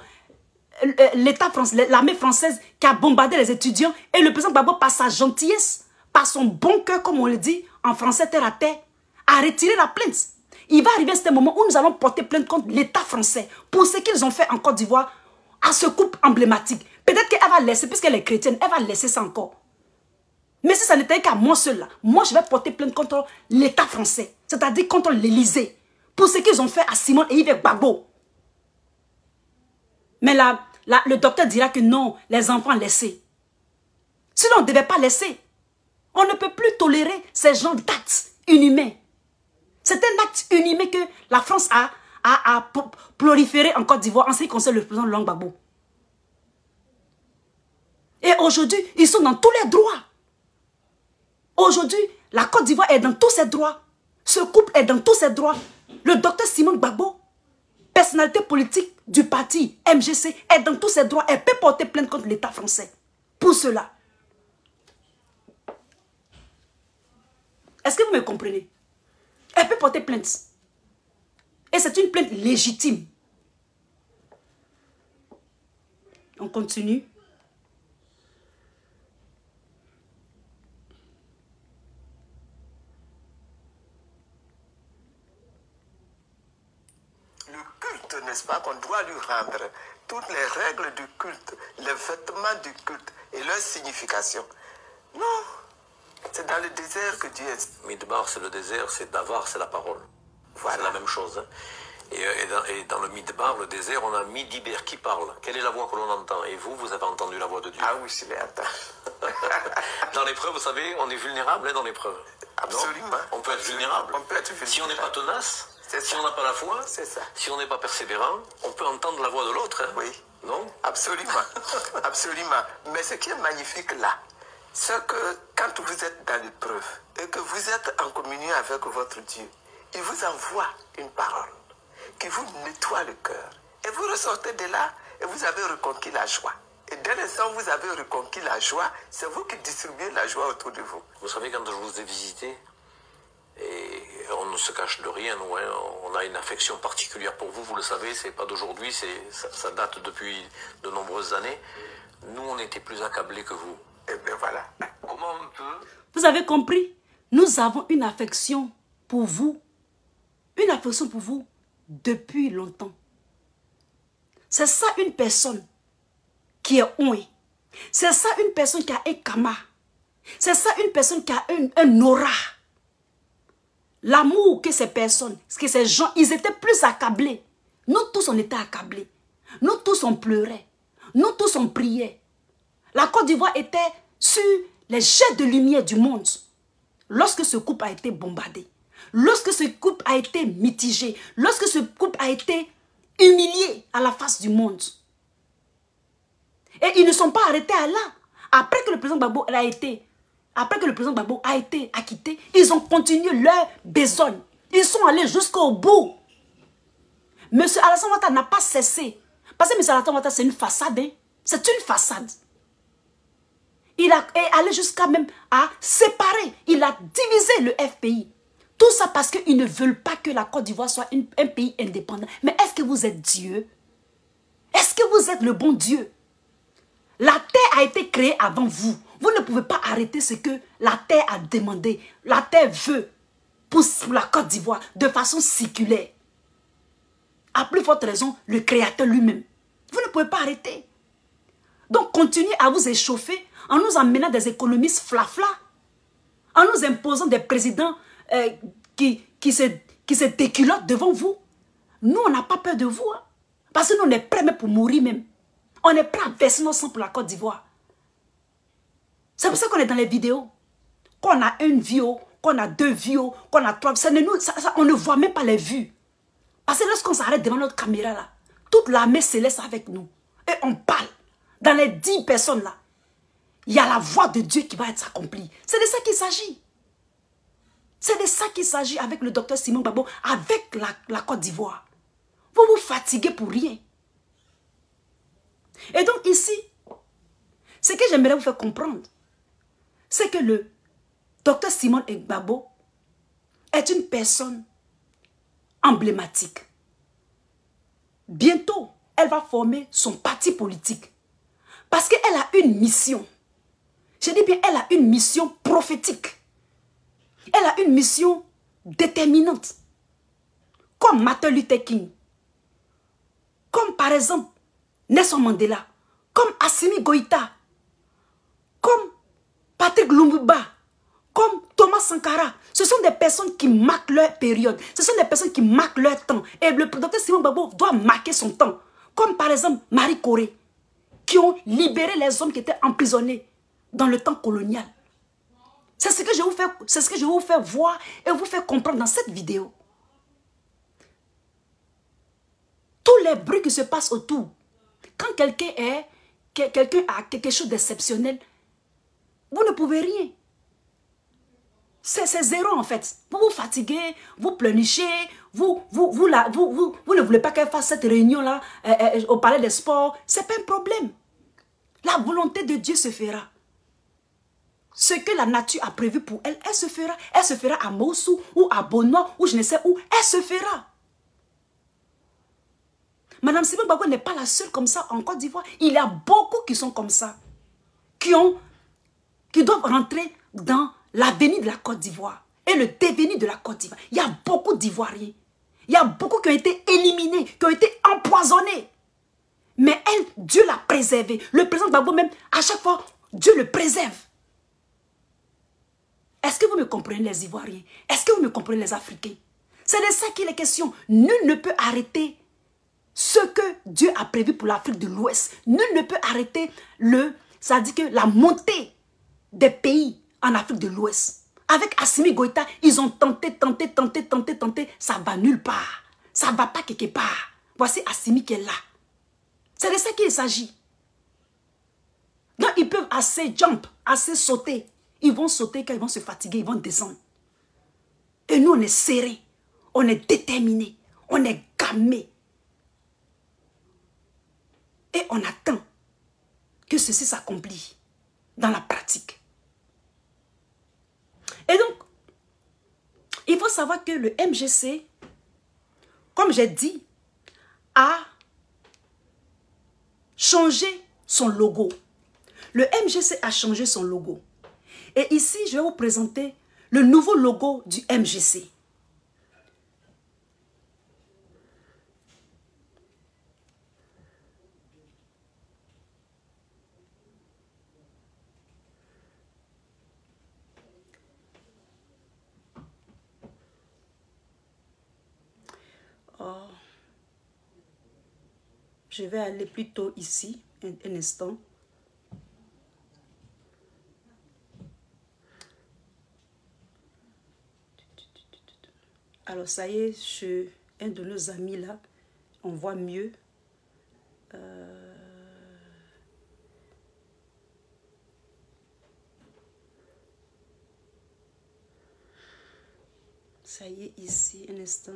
l'État français, l'armée française qui a bombardé les étudiants et le président Gbagbo, par sa gentillesse, par son bon cœur, comme on le dit en français terre à terre, a retiré la plainte. Il va arriver ce moment où nous allons porter plainte contre l'État français pour ce qu'ils ont fait en Côte d'Ivoire à ce couple emblématique. Peut-être qu'elle va laisser, puisqu'elle est chrétienne, elle va laisser ça encore. Mais si ça n'était qu'à moi seul, là, moi je vais porter plainte contre l'État français, c'est-à-dire contre l'Élysée, pour ce qu'ils ont fait à Simone et Yves Gbagbo. Mais là, le docteur dira que non, les enfants laissés. Sinon, on ne devait pas laisser. On ne peut plus tolérer ces genres d'actes inhumains. C'est un acte inhumain que la France a proliféré en Côte d'Ivoire en ce qui concerne le président Laurent Gbagbo. Et aujourd'hui, ils sont dans tous les droits. Aujourd'hui, la Côte d'Ivoire est dans tous ses droits. Ce couple est dans tous ses droits. Le docteur Simone Gbagbo, personnalité politique du parti MGC, est dans tous ses droits. Elle peut porter plainte contre l'État français. Pour cela. Est-ce que vous me comprenez? Elle peut porter plainte. Et c'est une plainte légitime. On continue. N'est-ce pas, qu'on doit lui rendre toutes les règles du culte, les vêtements du culte et leur signification. Non, c'est dans le désert que Dieu est. Midbar, c'est le désert, c'est Davar, c'est la parole. Voilà. C'est la même chose. Et dans le Midbar, le désert, on a Midiber qui parle. Quelle est la voix que l'on entend? Et vous avez entendu la voix de Dieu. Ah oui, je l'ai entendu. Dans l'épreuve, vous savez, on est vulnérable hein, dans l'épreuve. Absolument. On peut être vulnérable. On peut être vulnérable. Si on n'est pas tenace, si on n'a pas la foi, si on n'est pas persévérant, on peut entendre la voix de l'autre. Hein. Oui. Non? Absolument. Absolument. Mais ce qui est magnifique là, c'est que quand vous êtes dans l'épreuve et que vous êtes en communion avec votre Dieu, il vous envoie une parole qui vous nettoie le cœur. Et vous ressortez de là et vous avez reconquis la joie. Et dès l'instant où vous avez reconquis la joie, c'est vous qui distribuez la joie autour de vous. Vous savez, quand je vous ai visité, et on ne se cache de rien, nous, hein, on a une affection particulière pour vous, vous le savez, c'est pas d'aujourd'hui, ça date depuis de nombreuses années. Nous, on était plus accablés que vous. Et bien voilà. Comment on peut Vous avez compris? Nous avons une affection pour vous. Une affection pour vous depuis longtemps. C'est ça une personne qui est oué. C'est ça une personne qui a un karma. C'est ça une personne qui a un aura. L'amour que ces personnes, que ces gens, ils étaient plus accablés. Nous tous, on était accablés. Nous tous, on pleurait. Nous tous, on priait. La Côte d'Ivoire était sur les jets de lumière du monde. Lorsque ce couple a été bombardé, lorsque ce couple a été mitigé, lorsque ce couple a été humilié à la face du monde. Et ils ne sont pas arrêtés à là. Après que le président Gbagbo a été acquitté, ils ont continué leur besogne. Ils sont allés jusqu'au bout. M. Alassane Ouattara n'a pas cessé. Parce que M. Alassane Ouattara, c'est une façade. Hein? C'est une façade. Il est allé jusqu'à même à séparer. Il a divisé le FPI. Tout ça parce qu'ils ne veulent pas que la Côte d'Ivoire soit un pays indépendant. Mais est-ce que vous êtes Dieu? Est-ce que vous êtes le bon Dieu? La terre a été créée avant vous. Vous ne pouvez pas arrêter ce que la terre a demandé. La terre veut pour la Côte d'Ivoire de façon séculaire. À plus forte raison, le Créateur lui-même. Vous ne pouvez pas arrêter. Donc, continuez à vous échauffer en nous emmenant des économistes flafla, en nous imposant des présidents qui se déculottent devant vous. Nous, on n'a pas peur de vous. Hein, parce que nous, on est prêts même pour mourir même. On est prêts à verser nos sangs pour la Côte d'Ivoire. C'est pour ça qu'on est dans les vidéos. Qu'on a une vue, qu'on a deux vues, qu'on a trois. On ne voit même pas les vues. Parce que lorsqu'on s'arrête devant notre caméra là, toute l'armée se laisse avec nous. Et on parle. Dans les 10 personnes là, il y a la voix de Dieu qui va être accomplie. C'est de ça qu'il s'agit. C'est de ça qu'il s'agit avec le docteur Simon Gbagbo, avec la Côte d'Ivoire. Vous vous fatiguez pour rien. Et donc ici, ce que j'aimerais vous faire comprendre, c'est que le docteur Simon Gbagbo est une personne emblématique. Bientôt, elle va former son parti politique. Parce qu'elle a une mission. Je dis bien, elle a une mission prophétique. Elle a une mission déterminante. Comme Martin Luther King. Comme par exemple Nelson Mandela. Comme Assimi Goïta. Comme Patrick Lumumba. Comme Thomas Sankara. Ce sont des personnes qui marquent leur période. Ce sont des personnes qui marquent leur temps. Et le docteur Simon Gbagbo doit marquer son temps. Comme par exemple Marie Corée. Qui ont libéré les hommes qui étaient emprisonnés dans le temps colonial. C'est ce que je vais vous faire voir et vous faire comprendre dans cette vidéo. Tous les bruits qui se passent autour, quand quelqu'un a quelque chose d'exceptionnel, vous ne pouvez rien. C'est zéro en fait. Vous vous fatiguez, vous pleurnichez, vous ne voulez pas qu'elle fasse cette réunion-là au palais des sports. Ce n'est pas un problème. La volonté de Dieu se fera. Ce que la nature a prévu pour elle, elle se fera. Elle se fera à Moussou ou à Bonois ou je ne sais où. Elle se fera. Madame Simon Gbagbo n'est pas la seule comme ça en Côte d'Ivoire. Il y a beaucoup qui sont comme ça. Qui doivent rentrer dans l'avenir de la Côte d'Ivoire. Et le devenir de la Côte d'Ivoire. Il y a beaucoup d'Ivoiriens. Il y a beaucoup qui ont été éliminés, qui ont été empoisonnés. Mais elle, Dieu l'a préservé. Le président Gbagbo même, à chaque fois, Dieu le préserve. Est-ce que vous me comprenez les Ivoiriens? Est-ce que vous me comprenez les Africains? C'est de ça qu'il est question. Nul ne peut arrêter ce que Dieu a prévu pour l'Afrique de l'Ouest. Nul ne peut arrêter ça dit que la montée des pays en Afrique de l'Ouest. Avec Assimi Goïta, ils ont tenté. Ça ne va nulle part. Ça ne va pas quelque part. Voici Assimi qui est là. C'est de ça qu'il s'agit. Donc, ils peuvent assez jump, assez sauter. Ils vont sauter quand ils vont se fatiguer, ils vont descendre. Et nous, on est serrés. On est déterminés. On est gammés. Et on attend que ceci s'accomplisse dans la pratique. Et donc, il faut savoir que le MGC, comme j'ai dit, a changé son logo. Le MGC a changé son logo. Et ici, je vais vous présenter le nouveau logo du MGC. Je vais aller plutôt ici, un instant. Alors ça y est, chez un de nos amis là, on voit mieux. Ça y est, ici, un instant.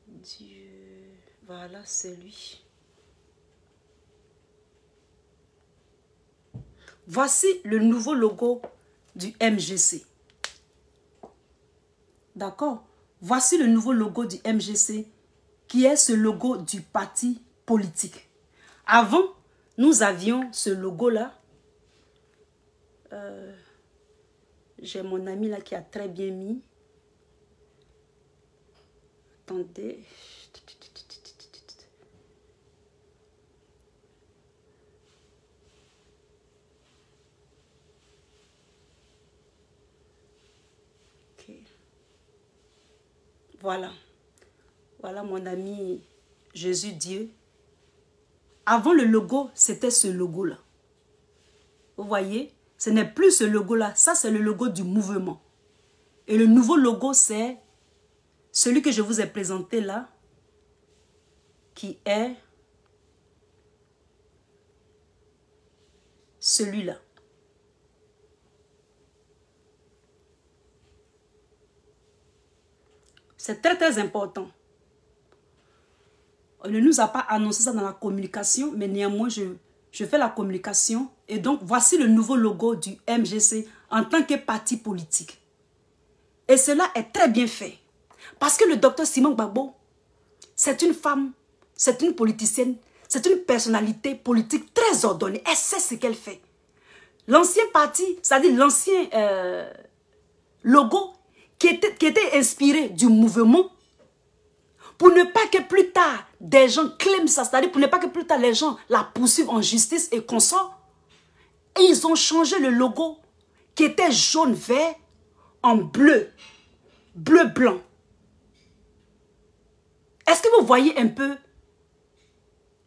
Dieu, voilà, c'est lui. Voici le nouveau logo du MGC. D'accord? Voici le nouveau logo du MGC, qui est ce logo du parti politique. Avant, nous avions ce logo-là. J'ai mon ami là qui a très bien mis. Attendez. Voilà. Voilà mon ami Jésus Dieu. Avant le logo, c'était ce logo-là. Vous voyez? Ce n'est plus ce logo-là. Ça, c'est le logo du mouvement. Et le nouveau logo, c'est celui que je vous ai présenté là, qui est celui-là. C'est très très important. On ne nous a pas annoncé ça dans la communication, mais néanmoins je fais la communication. Et donc voici le nouveau logo du MGC en tant que parti politique. Et cela est très bien fait. Parce que le docteur Simon Gbagbo, c'est une femme, c'est une politicienne, c'est une personnalité politique très ordonnée. Elle sait ce qu'elle fait. L'ancien parti, c'est-à-dire l'ancien logo, qui était inspiré du mouvement, pour ne pas que plus tard des gens clament ça, c'est-à-dire pour ne pas que plus tard les gens la poursuivent en justice et consorts. Et ils ont changé le logo qui était jaune-vert en bleu, bleu-blanc. Est-ce que vous voyez un peu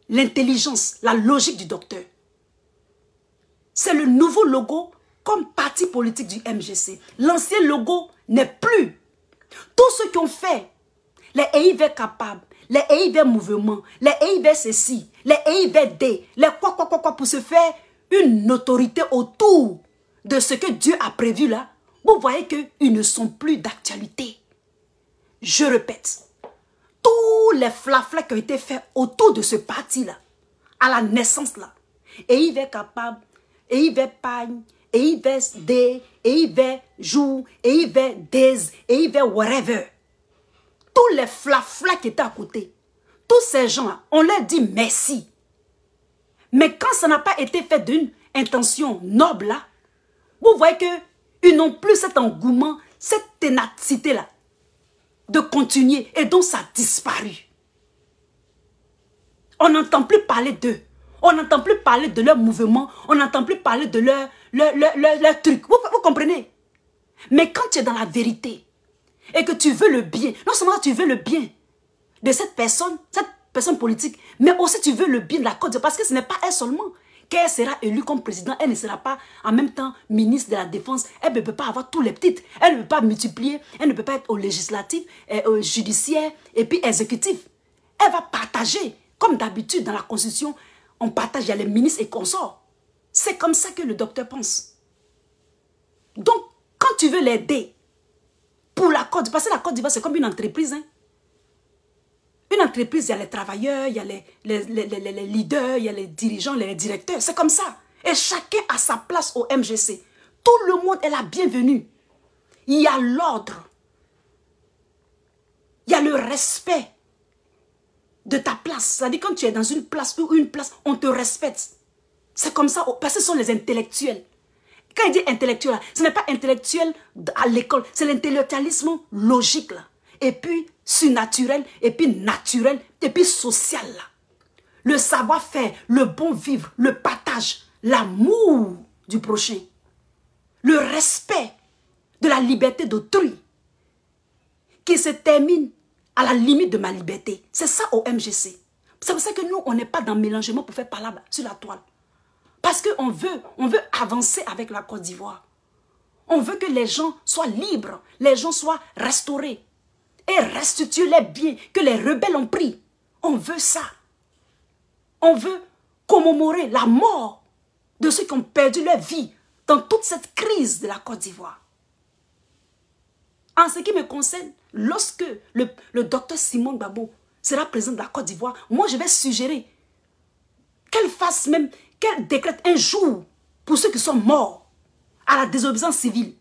l'intelligence, la logique du docteur? C'est le nouveau logo comme parti politique du MGC. L'ancien logo n'est plus. Tous ceux qui ont fait les EIV capables, les EIV mouvements, les EIV ceci, les EIV D, les quoi pour se faire une autorité autour de ce que Dieu a prévu là, vous voyez qu'ils ne sont plus d'actualité. Je répète, tous les flaflas qui ont été faits autour de ce parti-là, à la naissance là, EIV capable, EIV pagne, EIV D, EIV jour, EIV days, EIV whatever. Tous les flaflas qui étaient à côté, tous ces gens-là, on leur dit merci. Mais quand ça n'a pas été fait d'une intention noble là, vous voyez qu'ils n'ont plus cet engouement, cette ténacité-là de continuer et donc ça a disparu. On n'entend plus parler d'eux. On n'entend plus parler de leur mouvement. On n'entend plus parler de leur truc. Vous comprenez? Mais quand tu es dans la vérité et que tu veux le bien, non seulement tu veux le bien de cette personne politique, mais aussi tu veux le bien de la Côte d'Ivoire. Parce que ce n'est pas elle seulement qu'elle sera élue comme président. Elle ne sera pas en même temps ministre de la Défense. Elle ne peut pas avoir tous les titres. Elle ne peut pas multiplier. Elle ne peut pas être au législatif, au judiciaire et puis exécutif. Elle va partager. Comme d'habitude dans la Constitution, on partage, il y a les ministres et consorts. C'est comme ça que le docteur pense. Donc, quand tu veux l'aider pour la Côte d'Ivoire, parce que la Côte d'Ivoire, c'est comme une entreprise. Hein? Une entreprise, il y a les travailleurs, il y a les leaders, il y a les dirigeants, les directeurs. C'est comme ça. Et chacun a sa place au MGC. Tout le monde est la bienvenue. Il y a l'ordre. Il y a le respect de ta place. C'est-à-dire quand tu es dans une place ou une place, on te respecte. C'est comme ça, parce que ce sont les intellectuels. Quand il dit intellectuel, ce n'est pas intellectuel à l'école, c'est l'intellectualisme logique là. Et puis surnaturel, et puis naturel, et puis social là. Le savoir-faire, le bon vivre, le partage, l'amour du prochain, le respect de la liberté d'autrui qui se termine à la limite de ma liberté. C'est ça au MGC. C'est pour ça que nous, on n'est pas dans le mélangement pour faire palabre sur la toile. Parce qu'on veut avancer avec la Côte d'Ivoire. On veut que les gens soient libres, les gens soient restaurés et restituer les biens que les rebelles ont pris. On veut ça. On veut commémorer la mort de ceux qui ont perdu leur vie dans toute cette crise de la Côte d'Ivoire. En ce qui me concerne, lorsque le docteur Simon Gbagbo sera président de la Côte d'Ivoire, moi je vais suggérer qu'elle décrète un jour pour ceux qui sont morts à la désobéissance civile.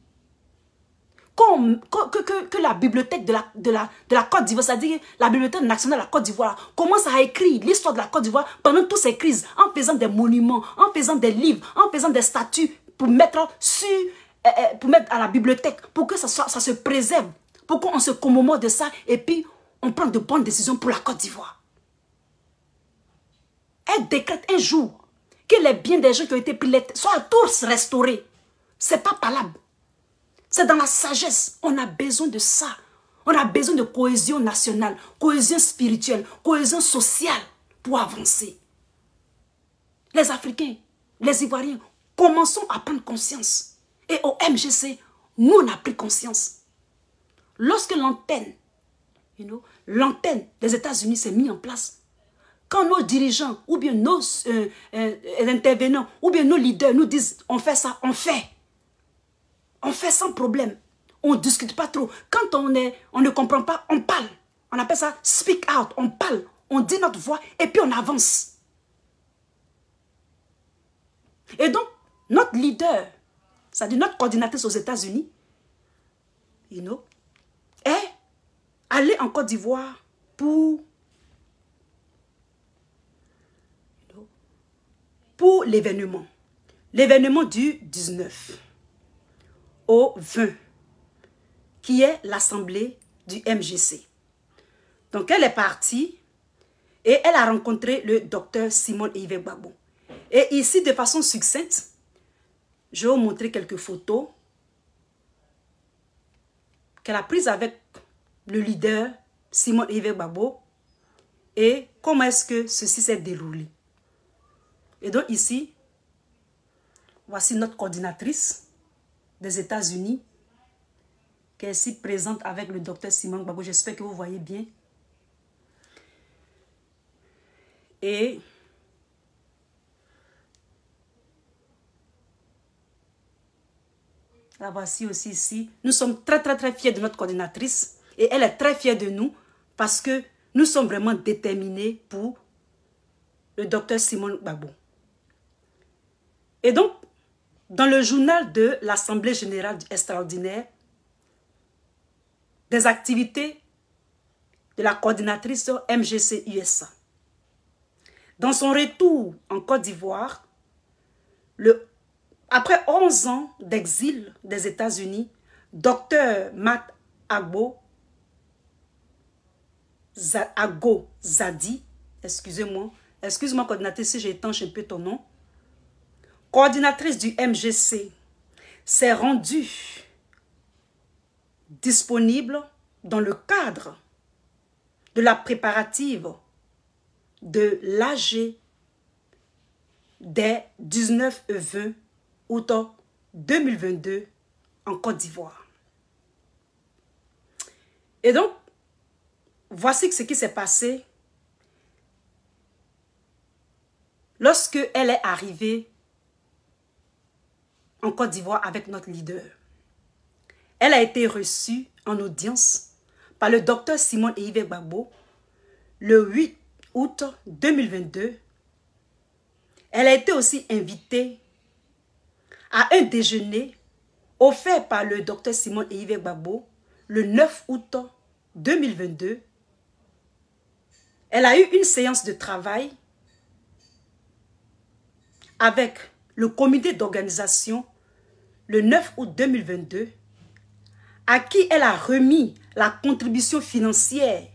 Que la bibliothèque de la Côte d'Ivoire, c'est-à-dire la bibliothèque nationale de la Côte d'Ivoire, commence à écrire l'histoire de la Côte d'Ivoire pendant toutes ces crises, en faisant des monuments, en faisant des livres, en faisant des statues pour mettre à la bibliothèque, pour que ça se préserve, pour qu'on se commémore de ça et puis on prend de bonnes décisions pour la Côte d'Ivoire. Elle décrète un jour que les biens des gens qui ont été pris soient tous restaurés. C'est pas palable. C'est dans la sagesse. On a besoin de ça. On a besoin de cohésion nationale, cohésion spirituelle, cohésion sociale pour avancer. Les Africains, les Ivoiriens, commençons à prendre conscience. Et au MGC, nous, on a pris conscience. Lorsque l'antenne des États-Unis s'est mise en place, quand nos dirigeants, ou bien nos intervenants, ou bien nos leaders nous disent on fait ça, on fait. On fait sans problème. On ne discute pas trop. Quand on ne comprend pas, on parle. On appelle ça speak out. On parle, on dit notre voix et puis on avance. Et donc, notre leader, c'est-à-dire notre coordinatrice aux États-Unis, est allée en Côte d'Ivoire pour l'événement. L'événement du 19 au 20, qui est l'assemblée du MGC. Donc, elle est partie et elle a rencontré le docteur Simon Yves Gbagbo. Et ici, de façon succincte, je vais vous montrer quelques photos qu'elle a prises avec le leader Simon Yves Gbagbo et comment est-ce que ceci s'est déroulé. Et donc ici, voici notre coordinatrice des États-Unis qui est ici présente avec le docteur Simon Gbagbo. J'espère que vous voyez bien. Et la voici aussi ici. Nous sommes très fiers de notre coordinatrice et elle est très fière de nous parce que nous sommes vraiment déterminés pour le docteur Simon Gbagbo. Et donc, dans le journal de l'Assemblée générale extraordinaire, des activités de la coordinatrice MGC USA. Dans son retour en Côte d'Ivoire, après 11 ans d'exil des États-Unis, Dr Matt Agbo Zadi, excuse-moi coordinatrice si j'étanche un peu ton nom, coordinatrice du MGC, s'est rendue disponible dans le cadre de la préparative de l'AG des 19 et 20 août 2022 en Côte d'Ivoire. Et donc, voici ce qui s'est passé lorsque elle est arrivée en Côte d'Ivoire avec notre leader. Elle a été reçue en audience par le docteur Simon Yves Gbagbo le 8 août 2022. Elle a été aussi invitée à un déjeuner offert par le docteur Simon Yves Gbagbo le 9 août 2022. Elle a eu une séance de travail avec le comité d'organisation le 9 août 2022, à qui elle a remis la contribution financière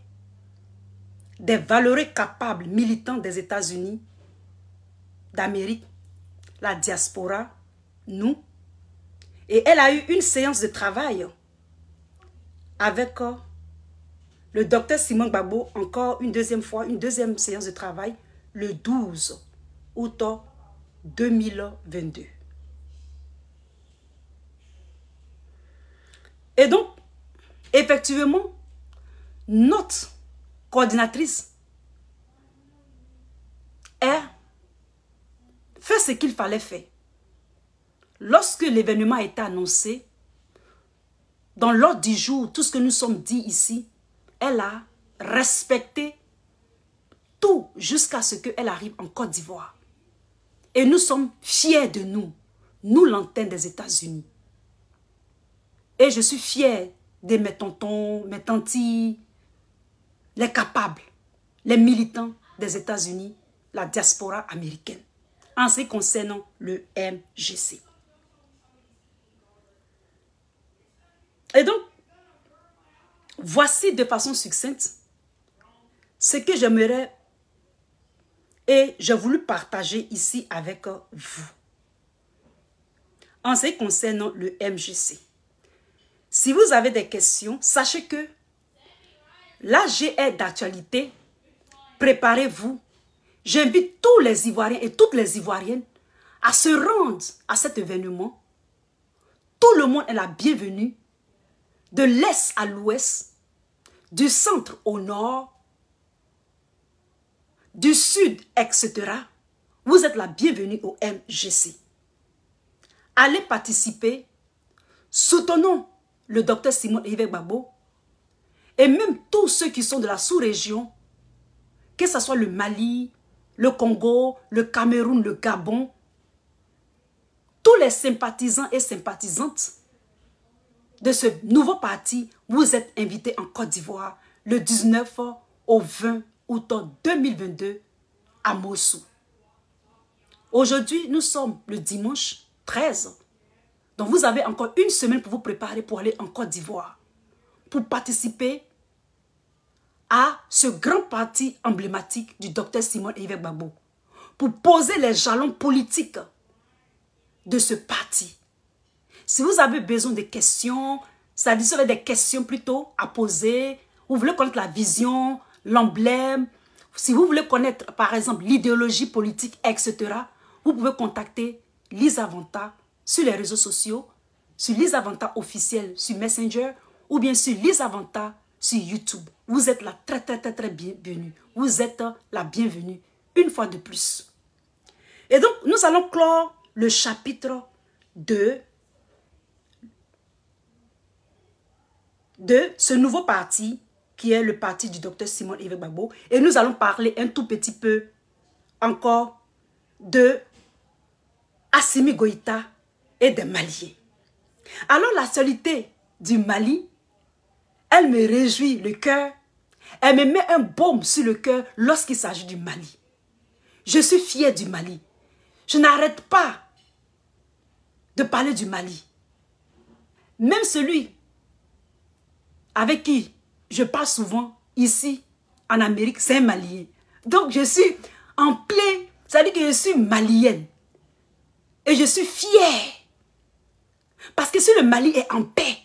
des valeureux capables militants des États-Unis d'Amérique, la diaspora, nous. Et elle a eu une séance de travail avec le docteur Simon Gbagbo, encore une deuxième fois, une deuxième séance de travail, le 12 août 2022. Et donc, effectivement, notre coordinatrice a fait ce qu'il fallait faire. Lorsque l'événement a été annoncé, dans l'ordre du jour, tout ce que nous sommes dit ici, elle a respecté tout jusqu'à ce qu'elle arrive en Côte d'Ivoire. Et nous sommes fiers de nous, nous l'antenne des États-Unis. Et je suis fière de mes tontons, mes tantis, les capables, les militants des États-Unis, la diaspora américaine, en ce qui concerne le MGC. Et donc, voici de façon succincte ce que j'aimerais et j'ai voulu partager ici avec vous. En ce qui concerne le MGC. Si vous avez des questions, sachez que l'AG est d'actualité. Préparez-vous. J'invite tous les Ivoiriens et toutes les Ivoiriennes à se rendre à cet événement. Tout le monde est la bienvenue. De l'est à l'ouest, du centre au nord, du sud, etc. Vous êtes la bienvenue au MGC. Allez participer. Soutenons le docteur Simon Gbagbo et même tous ceux qui sont de la sous-région, que ce soit le Mali, le Congo, le Cameroun, le Gabon, tous les sympathisants et sympathisantes de ce nouveau parti, vous êtes invités en Côte d'Ivoire le 19 au 20 août 2022 à Mossou. Aujourd'hui, nous sommes le dimanche 13. Donc, vous avez encore une semaine pour vous préparer pour aller en Côte d'Ivoire, pour participer à ce grand parti emblématique du docteur Simon Gbagbo, pour poser les jalons politiques de ce parti. Si vous avez besoin de questions, c'est-à-dire si vous avez des questions plutôt à poser, vous voulez connaître la vision, l'emblème, si vous voulez connaître par exemple l'idéologie politique, etc., vous pouvez contacter Lisa Vanta sur les réseaux sociaux, sur Lisa Vanta officiel sur Messenger ou bien sur Lisa Vanta sur YouTube. Vous êtes la très bienvenue. Vous êtes la bienvenue une fois de plus. Et donc, nous allons clore le chapitre 2 de ce nouveau parti qui est le parti du docteur Simon Gbagbo. Et nous allons parler un tout petit peu encore de Assimi Goïta et des Maliens. Alors l'actualité du Mali, elle me réjouit le cœur. Elle me met un baume sur le cœur lorsqu'il s'agit du Mali. Je suis fière du Mali. Je n'arrête pas de parler du Mali. Même celui avec qui je parle souvent ici en Amérique, c'est un Malien. Donc je suis en plein, ça veut dire que je suis malienne. Et je suis fière. Parce que si le Mali est en paix,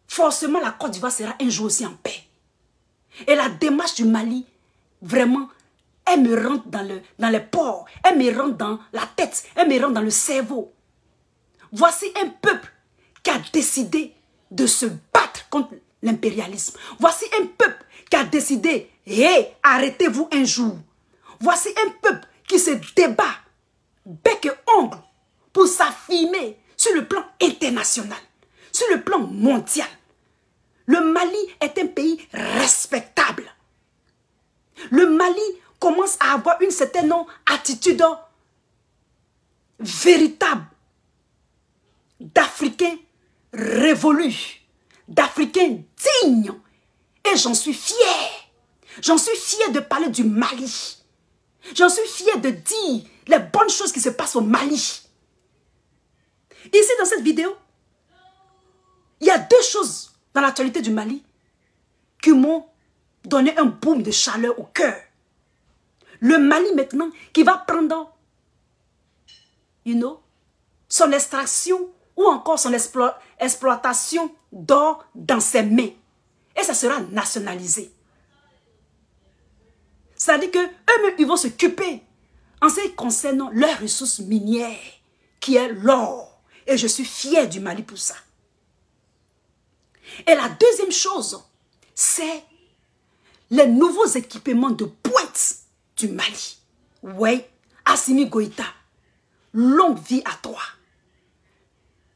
forcément la Côte d'Ivoire sera un jour aussi en paix. Et la démarche du Mali, vraiment, elle me rentre dans les pores, elle me rentre dans la tête, elle me rentre dans le cerveau. Voici un peuple qui a décidé de se battre contre l'impérialisme. Voici un peuple qui a décidé, hey, arrêtez-vous un jour. Voici un peuple qui se débat, bec et ongle, pour s'affirmer sur le plan international, sur le plan mondial. Le Mali est un pays respectable. Le Mali commence à avoir une certaine attitude véritable d'Africains révolus, d'Africains dignes. Et j'en suis fière. J'en suis fière de parler du Mali. J'en suis fière de dire les bonnes choses qui se passent au Mali. Ici, dans cette vidéo, il y a deux choses dans l'actualité du Mali qui m'ont donné un boom de chaleur au cœur. Le Mali maintenant qui va prendre, son extraction ou encore son exploitation d'or dans ses mains. Et ça sera nationalisé. C'est-à-dire qu'eux-mêmes, ils vont s'occuper en ce qui concerne leurs ressources minières, qui est l'or. Et je suis fier du Mali pour ça. Et la deuxième chose, c'est les nouveaux équipements de pointe du Mali. Oui, Assimi Goïta, longue vie à toi.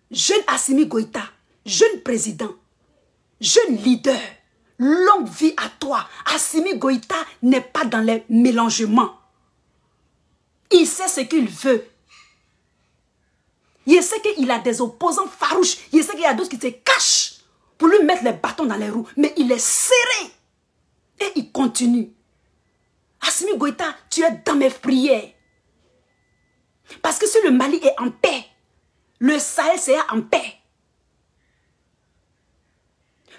Jeune Assimi Goïta, jeune président, jeune leader, longue vie à toi. Assimi Goïta n'est pas dans les mélangements. Il sait ce qu'il veut. Il sait qu'il a des opposants farouches. Il sait qu'il y a d'autres qui se cachent pour lui mettre les bâtons dans les roues. Mais il est serré. Et il continue. Assimi Goïta, tu es dans mes prières. Parce que si le Mali est en paix, le Sahel sera en paix.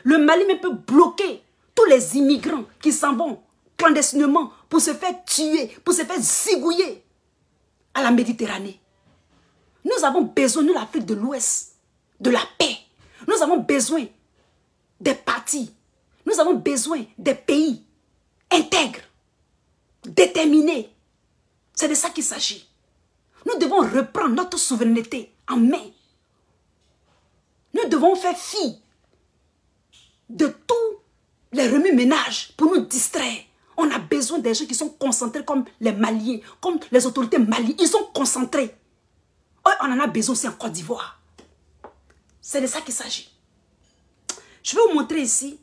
Le Mali me peut bloquer tous les immigrants qui s'en vont clandestinement pour se faire tuer, pour se faire zigouiller à la Méditerranée. Nous avons besoin, nous l'Afrique de l'Ouest, de la paix. Nous avons besoin des partis. Nous avons besoin des pays intègres, déterminés. C'est de ça qu'il s'agit. Nous devons reprendre notre souveraineté en main. Nous devons faire fi de tous les remue-ménages pour nous distraire. On a besoin des gens qui sont concentrés comme les Maliens, comme les autorités maliennes. Ils sont concentrés. On en a besoin aussi en Côte d'Ivoire. C'est de ça qu'il s'agit. Je vais vous montrer ici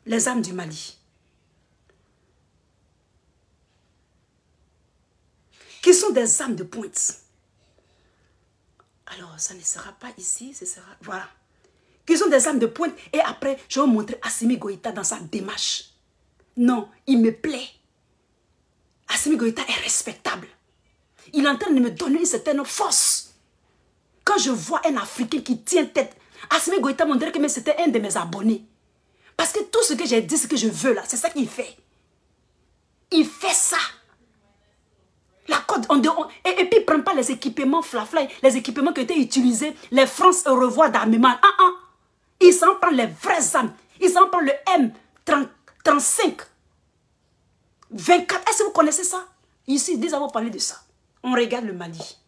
les armes du Mali. Qui sont des armes de pointe. Alors, ça ne sera pas ici, ce sera... Voilà. Qui sont des armes de pointe. Et après, je vais vous montrer Assimi Goïta dans sa démarche. Non, il me plaît. Assimi Goïta est respectable. Il est en train de me donner une certaine force. Quand je vois un Africain qui tient tête, Assimi Goïta m'a dit que c'était un de mes abonnés. Parce que tout ce que j'ai dit, ce que je veux là, c'est ça qu'il fait. Il fait ça. La côte, et puis il ne prend pas les équipements flafla, les équipements qui ont été utilisés, les France au revoir d'armement. Il s'en prend les vraies armes. Il s'en prend le M35. 24. Est-ce que vous connaissez ça? Ici, ils disent avoir parlé de ça. On regarde le Mali.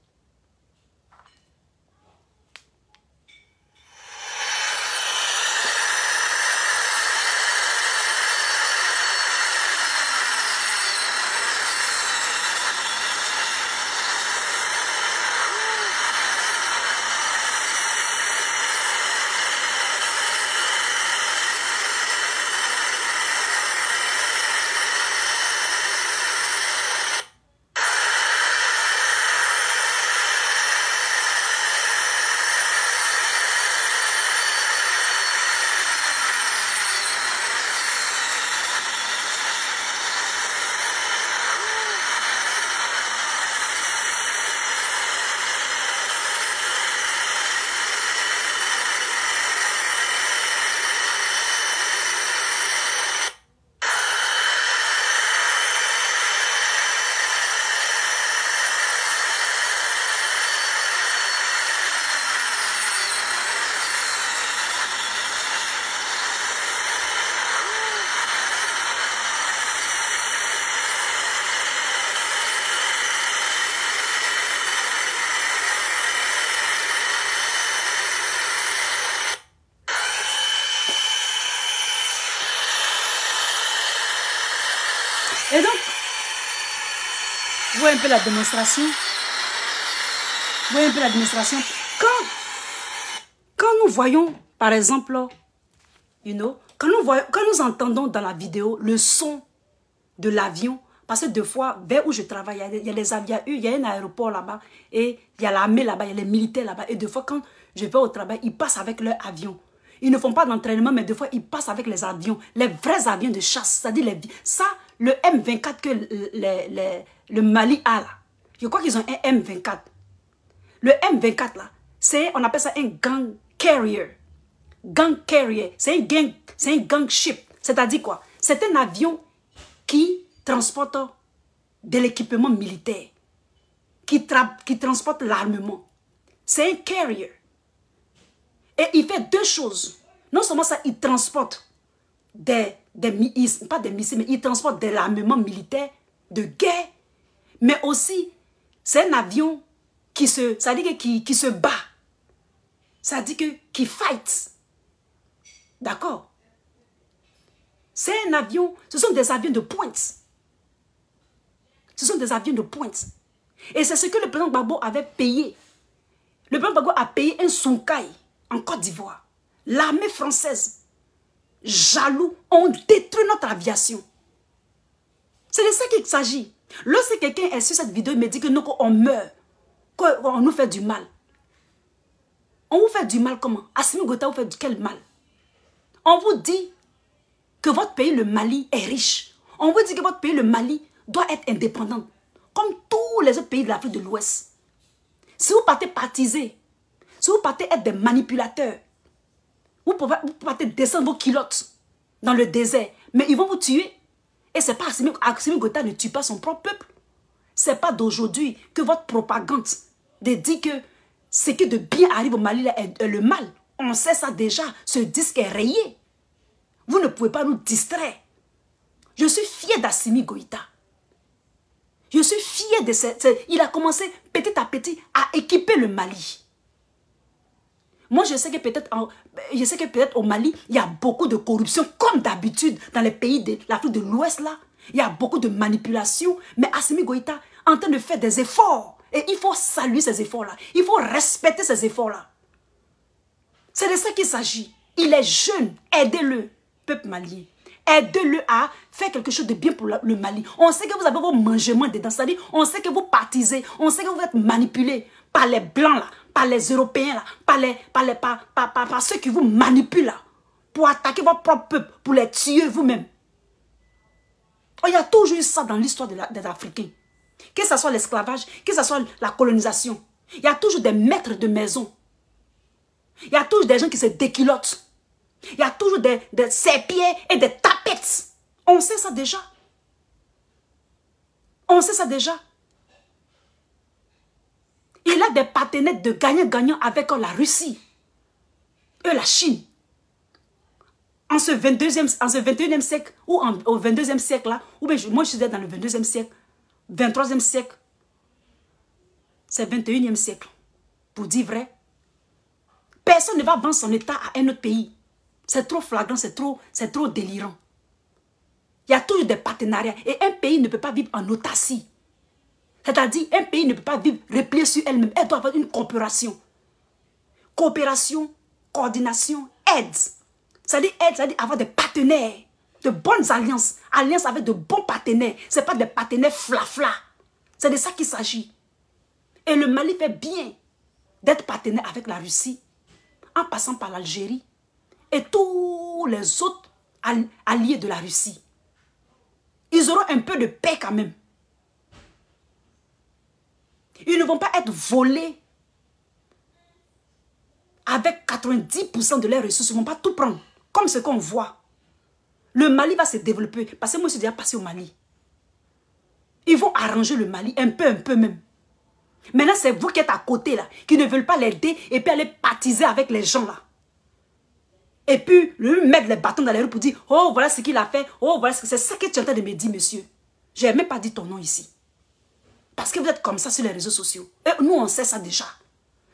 Et donc, vous voyez un peu la démonstration. Vous voyez un peu la démonstration. Quand nous voyons, par exemple, quand nous entendons dans la vidéo le son de l'avion, parce que deux fois, vers où je travaille, il y a les avions, il y a un aéroport là-bas, et il y a l'armée là-bas, il y a les militaires là-bas, et deux fois, quand je vais au travail, ils passent avec leur avion. Ils ne font pas d'entraînement, mais des fois, ils passent avec les avions, les vrais avions de chasse, c'est-à-dire ça, le M24 que le Mali a là, Je crois qu'ils ont un M24. Le M24 là, on appelle ça un gang carrier. Gang carrier, c'est un gang ship. C'est-à-dire quoi? C'est un avion qui transporte de l'équipement militaire, qui transporte l'armement. C'est un carrier. Et il fait deux choses. Non seulement ça, il transporte pas des missiles, mais il transporte de l'armement militaire de guerre. Mais aussi, c'est un avion qui se bat. Ça dit qui fight. D'accord? C'est un avion, ce sont des avions de pointe. Ce sont des avions de pointe. Et c'est ce que le président Gbagbo avait payé. Le président Gbagbo a payé un Sonkai en Côte d'Ivoire. L'armée française, jaloux, ont détruit notre aviation. C'est de ça qu'il s'agit. Lorsque quelqu'un est sur cette vidéo, il me dit que nous, on meurt, qu'on nous fait du mal. On vous fait du mal comment? Assimi Goïta vous fait quel mal? On vous dit que votre pays, le Mali, est riche. On vous dit que votre pays, le Mali, doit être indépendant. Comme tous les autres pays de l'Afrique de l'Ouest. Si vous partez partiser, si vous partez être des manipulateurs, vous partez descendre vos culottes dans le désert, mais ils vont vous tuer. Et c'est pas Assimi Goïta ne tue pas son propre peuple. C'est pas d'aujourd'hui que votre propagande dit que ce qui de bien arrive au Mali là, est le mal. On sait ça déjà. Ce disque est rayé. Vous ne pouvez pas nous distraire. Je suis fier d'Assimi Goïta. Je suis fier de il a commencé petit à petit à équiper le Mali. Moi, je sais que peut-être au Mali, il y a beaucoup de corruption, comme d'habitude dans les pays de l'Afrique de l'Ouest là. Il y a beaucoup de manipulation, mais Assimi Goïta est en train de faire des efforts. Et il faut saluer ces efforts-là. Il faut respecter ces efforts-là. C'est de ça qu'il s'agit. Il est jeune. Aidez-le, peuple malien. Aidez-le à faire quelque chose de bien pour le Mali. On sait que vous avez vos mangements dedans. C'est-à-dire, on sait que vous partisez. On sait que vous êtes manipulés par les Blancs, là, par les Européens, là, par ceux qui vous manipulent, là, pour attaquer votre propre peuple, pour les tuer vous-même. Oh, il y a toujours eu ça dans l'histoire des Africains. Que ce soit l'esclavage, que ce soit la colonisation. Il y a toujours des maîtres de maison. Il y a toujours des gens qui se déculottent. Il y a toujours des serpiers et des tapettes. On sait ça déjà. On sait ça déjà. Il a des partenaires de gagnant-gagnant avec la Russie et la Chine. En ce 21e siècle, ou au 22e siècle, là, ou bien moi je suis dans le 22e siècle, 23e siècle, c'est 21e siècle. Pour dire vrai, personne ne va vendre son état à un autre pays. C'est trop flagrant, c'est trop délirant. Il y a toujours des partenariats. Et un pays ne peut pas vivre en autarcie. C'est-à-dire, un pays ne peut pas vivre replié sur elle-même. Elle doit avoir une coopération. Coopération, coordination, aide. C'est-à-dire aide, c'est-à-dire avoir des partenaires. De bonnes alliances. Alliances avec de bons partenaires. Ce n'est pas des partenaires flafla. C'est de ça qu'il s'agit. Et le Mali fait bien d'être partenaire avec la Russie, en passant par l'Algérie et tous les autres alliés de la Russie. Ils auront un peu de paix quand même. Ils ne vont pas être volés avec 90% de leurs ressources. Ils ne vont pas tout prendre, comme ce qu'on voit. Le Mali va se développer. Parce que moi, je suis déjà passé au Mali. Ils vont arranger le Mali, un peu même. Maintenant, c'est vous qui êtes à côté, là, qui ne veulent pas l'aider et puis aller partiser avec les gens, là. Et puis, lui mettre les bâtons dans les roues pour dire, oh, voilà ce qu'il a fait, oh, voilà ce que c'est. C'est ça que tu es en train de me dire, monsieur. Je n'ai même pas dit ton nom ici. Parce que vous êtes comme ça sur les réseaux sociaux. Et nous, on sait ça déjà.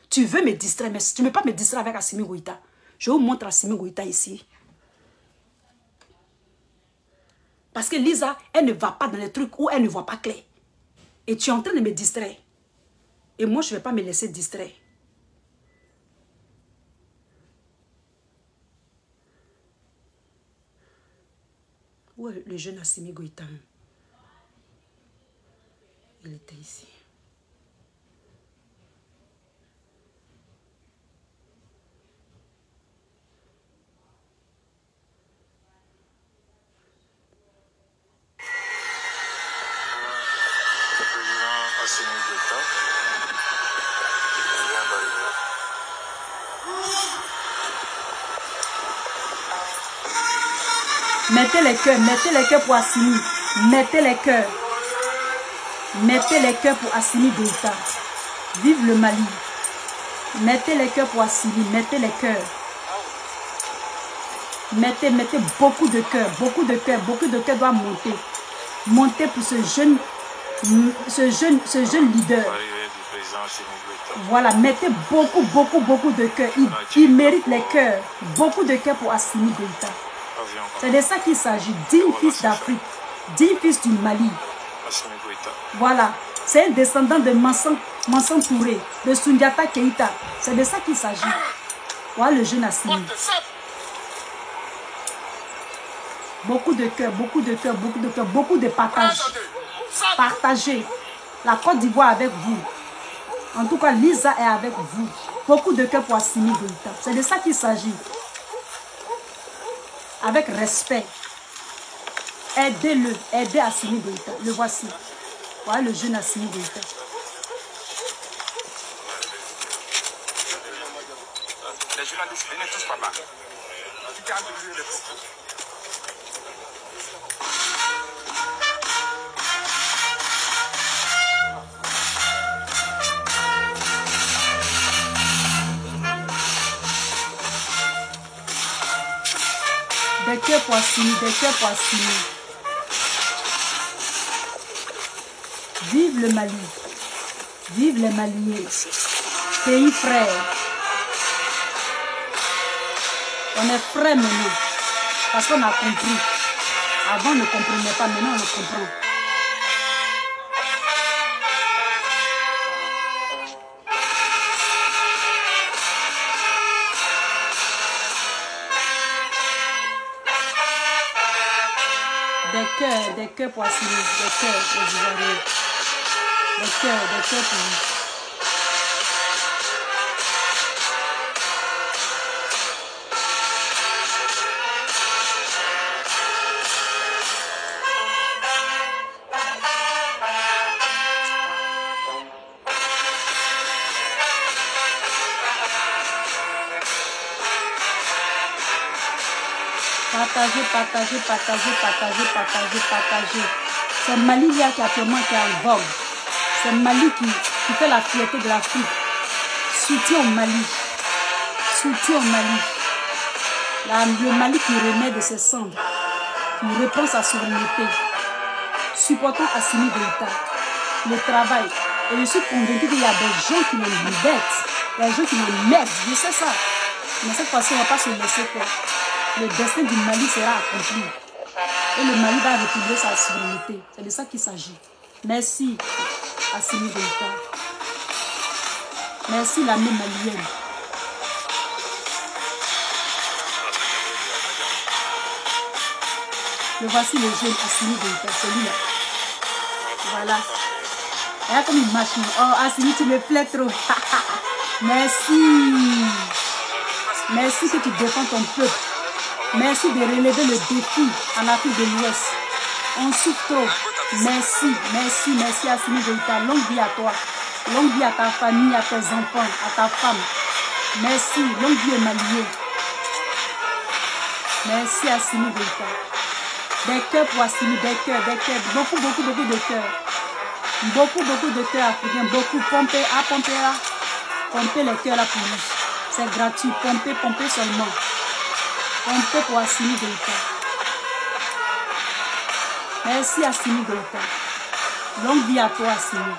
Tu veux me distraire, mais tu ne veux pas me distraire avec Assimi Goïta. Je vous montre Assimi Goïta ici. Parce que Lisa, elle ne va pas dans les trucs où elle ne voit pas clair. Et tu es en train de me distraire. Et moi, je ne vais pas me laisser distraire. Où est le jeune Assimi Goïta? Il était ici. Le président Assimi Goïta. Mettez les cœurs pour Assimi. Mettez les cœurs. Mettez les cœurs pour Assimi Goïta. Vive le Mali. Mettez les cœurs pour Assimi. Mettez les cœurs. Mettez beaucoup de cœurs. Beaucoup de cœurs doivent monter. Monter pour ce jeune leader. Voilà, mettez beaucoup de cœurs. Il mérite les cœurs. Beaucoup de cœurs pour Assimi Goïta. C'est de ça qu'il s'agit. Digne fils d'Afrique. Digne fils du Mali. Voilà. C'est un descendant de Mansan Touré, de Sundiata Keïta. C'est de ça qu'il s'agit. Voilà le jeune Assimi. Beaucoup de cœur, beaucoup de partage. Partagez. La Côte d'Ivoire avec vous. En tout cas, Lisa est avec vous. Beaucoup de cœur pour Assimi Goïta. C'est de ça qu'il s'agit. Avec respect. Aidez-le. Aidez Assimi Goïta. Le voici. Voilà le jeune Assimi Goïta. Les journalistes, venez tous papa. Des cœurs pour Assimi, des cœurs pour Assimi. Vive le Mali. Vive les Maliens. Pays frère. On est frères maintenant. Parce qu'on a compris. Avant on ne comprenait pas, maintenant on le comprend. Des cœurs pour Assimi, des cœurs pour les Ivoiriens. Des cœurs pour vous. Partagez. C'est Mali qui actuellement qui est en vogue. C'est Mali qui fait la fierté de l'Afrique. Soutien au Mali. Soutien au Mali. Le Mali qui remet de ses cendres. Qui reprend sa souveraineté. Supportons Assimi Goïta. Le travail. Et je suis convaincu qu'il y a des gens qui nous bêtent. Des gens qui nous mettent. Je sais ça. Mais cette fois-ci, on ne va pas se laisser faire. Le destin du Mali sera accompli. Et le Mali va récupérer sa souveraineté. C'est de ça qu'il s'agit. Merci Assimi Goïta. Merci l'armée malienne. Le voici le jeune Assimi Goïta. Celui-là. Voilà. Regarde comme il marche. Oh Assimi, tu me plais trop. Merci. Merci que tu défends ton peuple. Merci de relever le défi en Afrique de l'Ouest. On souffre trop. Merci Assimi Goïta. Longue vie à toi. Longue vie à ta famille, à tes enfants, à ta femme. Merci. Longue vie aux Maliens. Merci Assimi Goïta. Des cœurs pour Assimi, des cœurs. Beaucoup de cœurs. Beaucoup de cœurs africains. Beaucoup. Pompez les cœurs là pour lui. C'est gratuit. Pompez seulement. Pompez pour Assimi Goïta. Merci Assimi Goïta. Longue vie à toi Assimi.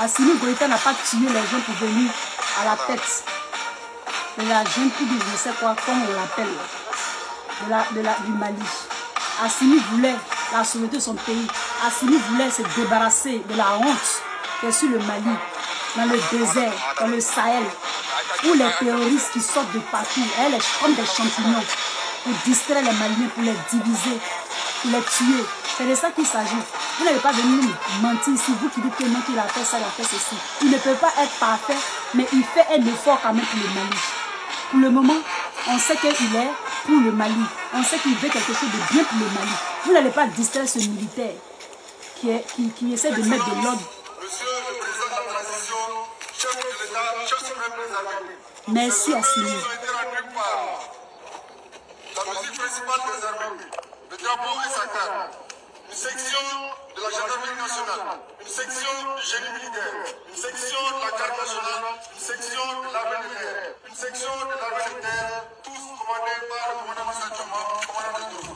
Assimi Goïta n'a pas tué les gens pour venir à la tête de la jeune fille, je ne sais quoi, comme on l'appelle, du Mali. Assimi voulait la souveraineté de son pays. Assimi voulait se débarrasser de la honte qui est sur le Mali, dans le désert, dans le Sahel, où les terroristes qui sortent de partout, elles comme des champignons, pour distraire les Maliens, pour les diviser, pour les tuer. C'est de ça qu'il s'agit. Vous n'allez pas venir nous mentir ici, vous qui dites que non, qu'il a fait ça, il a fait ceci. Il ne peut pas être parfait, mais il fait un effort quand même pour le Mali. Pour le moment, on sait qu'il est pour le Mali. On sait qu'il veut quelque chose de bien pour le Mali. Vous n'allez pas distraire ce militaire qui essaie de mettre de l'ordre Merci Assimi. La musique principale des armées, le drapeau et sa canne, une section de la gendarmerie nationale, une section du génie militaire, une section de la garde nationale, une section de l'armée de terre, une section de l'armée de terre, tous commandés par le commandant Saint-Thomas, commandant de tout.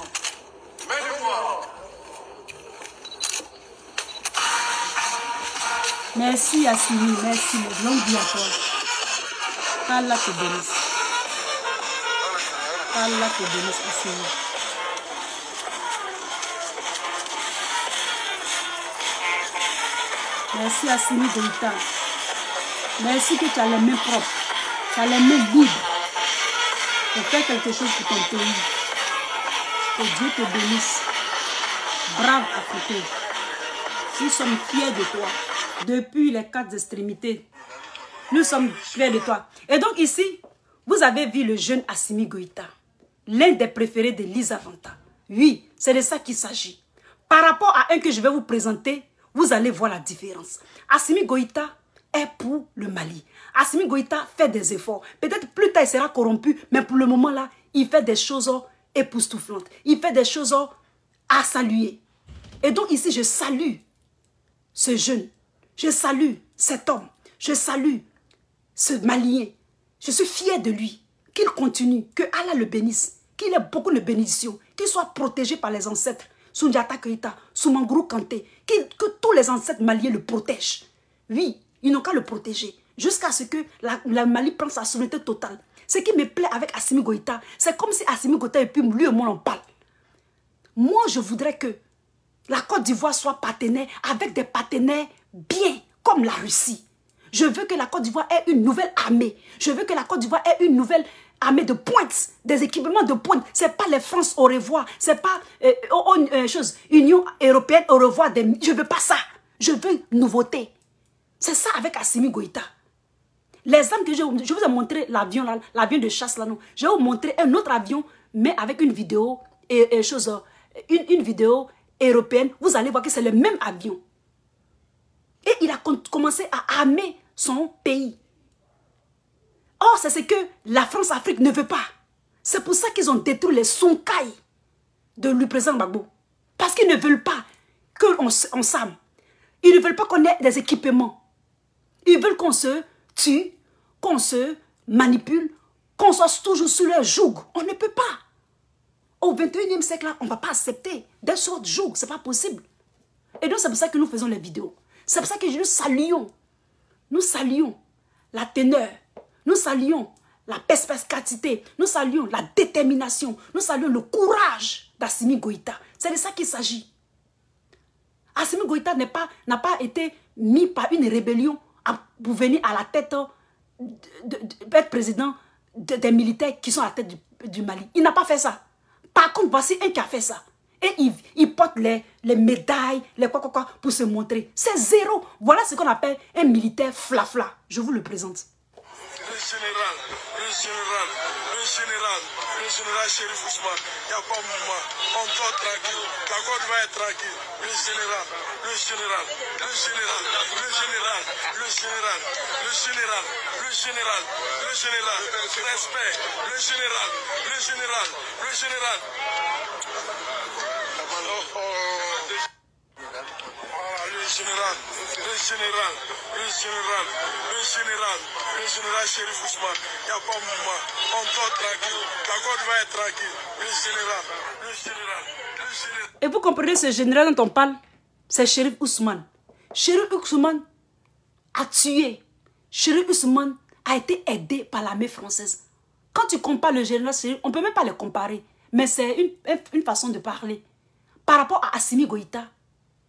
Mais le voir. Merci Assimi, merci, longue vie à toi. Allah te bénisse. Allah te bénisse, Assimi. Merci Assimi Goïta. Merci que tu as les mains propres, tu as les mains libres pour faire quelque chose pour ton pays. Que Dieu te bénisse. Brave Africain. Nous sommes fiers de toi. Depuis les 4 extrémités, nous sommes fiers de toi. Et donc ici, vous avez vu le jeune Assimi Goïta, l'un des préférés de Lisa Vanta. Oui, c'est de ça qu'il s'agit. Par rapport à un que je vais vous présenter, vous allez voir la différence. Assimi Goïta est pour le Mali. Assimi Goïta fait des efforts. Peut-être plus tard il sera corrompu, mais pour le moment là, il fait des choses époustouflantes. Il fait des choses à saluer. Et donc ici, je salue ce jeune. Je salue cet homme. Je salue ce Malien. Je suis fier de lui. Qu'il continue. Que Allah le bénisse. Qu'il ait beaucoup de bénédictions. Qu'il soit protégé par les ancêtres. Soundiata Keïta, Soumangourou Kanté. Que tous les ancêtres maliens le protègent. Oui, ils n'ont qu'à le protéger. Jusqu'à ce que la Mali prenne sa souveraineté totale. Ce qui me plaît avec Assimi Goïta, c'est comme si Assimi Goïta et puis lui et moi on parle. Moi, je voudrais que la Côte d'Ivoire soit partenaire avec des partenaires bien, comme la Russie. Je veux que la Côte d'Ivoire ait une nouvelle armée. Je veux que la Côte d'Ivoire ait une nouvelle armée de pointe, des équipements de pointe. Ce n'est pas les France au revoir, ce n'est pas Union européenne au revoir. Je ne veux pas ça. Je veux une nouveauté. C'est ça avec Assimi Goïta. Les armes que je vous ai montré, l'avion de chasse là, non. Je vais vous montrer un autre avion, mais avec une vidéo, une vidéo européenne. Vous allez voir que c'est le même avion. Et il a commencé à armer son pays. Or, c'est ce que la France-Afrique ne veut pas. C'est pour ça qu'ils ont détruit les Sonkai du président Gbagbo. Parce qu'ils ne veulent pas qu'on s'arme. Ils ne veulent pas qu'on ait des équipements. Ils veulent qu'on se tue, qu'on se manipule, qu'on soit toujours sous leur joug. On ne peut pas. Au 21e siècle, là, on ne va pas accepter des sortes de joug. Ce n'est pas possible. Et donc, c'est pour ça que nous faisons les vidéos. C'est pour ça que nous saluons la teneur, nous saluons la perspicacité, nous saluons la détermination, nous saluons le courage d'Assimi Goïta. C'est de ça qu'il s'agit. Assimi Goïta n'a pas été mis par une rébellion pour venir à la tête d'être président des militaires qui sont à la tête du Mali. Il n'a pas fait ça. Par contre, voici un qui a fait ça. Et il porte les médailles, les quoi pour se montrer. C'est zéro. Voilà ce qu'on appelle un militaire flafla. Je vous le présente. Le général Chérif Ousmane, il n'y a pas de mouvement. On dort tranquille. La Côte va être tranquille. Le général. Respect. Le général. Le général Chérif Ousmane, il n'y a pas de mouvement. On dort tranquille. La Côte va être tranquille. Le général. Et vous comprenez ce général dont on parle? C'est Chérif Ousmane. Chérif Ousmane a tué. Chérif Ousmane a été aidé par l'armée française. Quand tu compares le général Chérif, on ne peut même pas les comparer. Mais c'est une façon de parler. Par rapport à Assimi Goïta,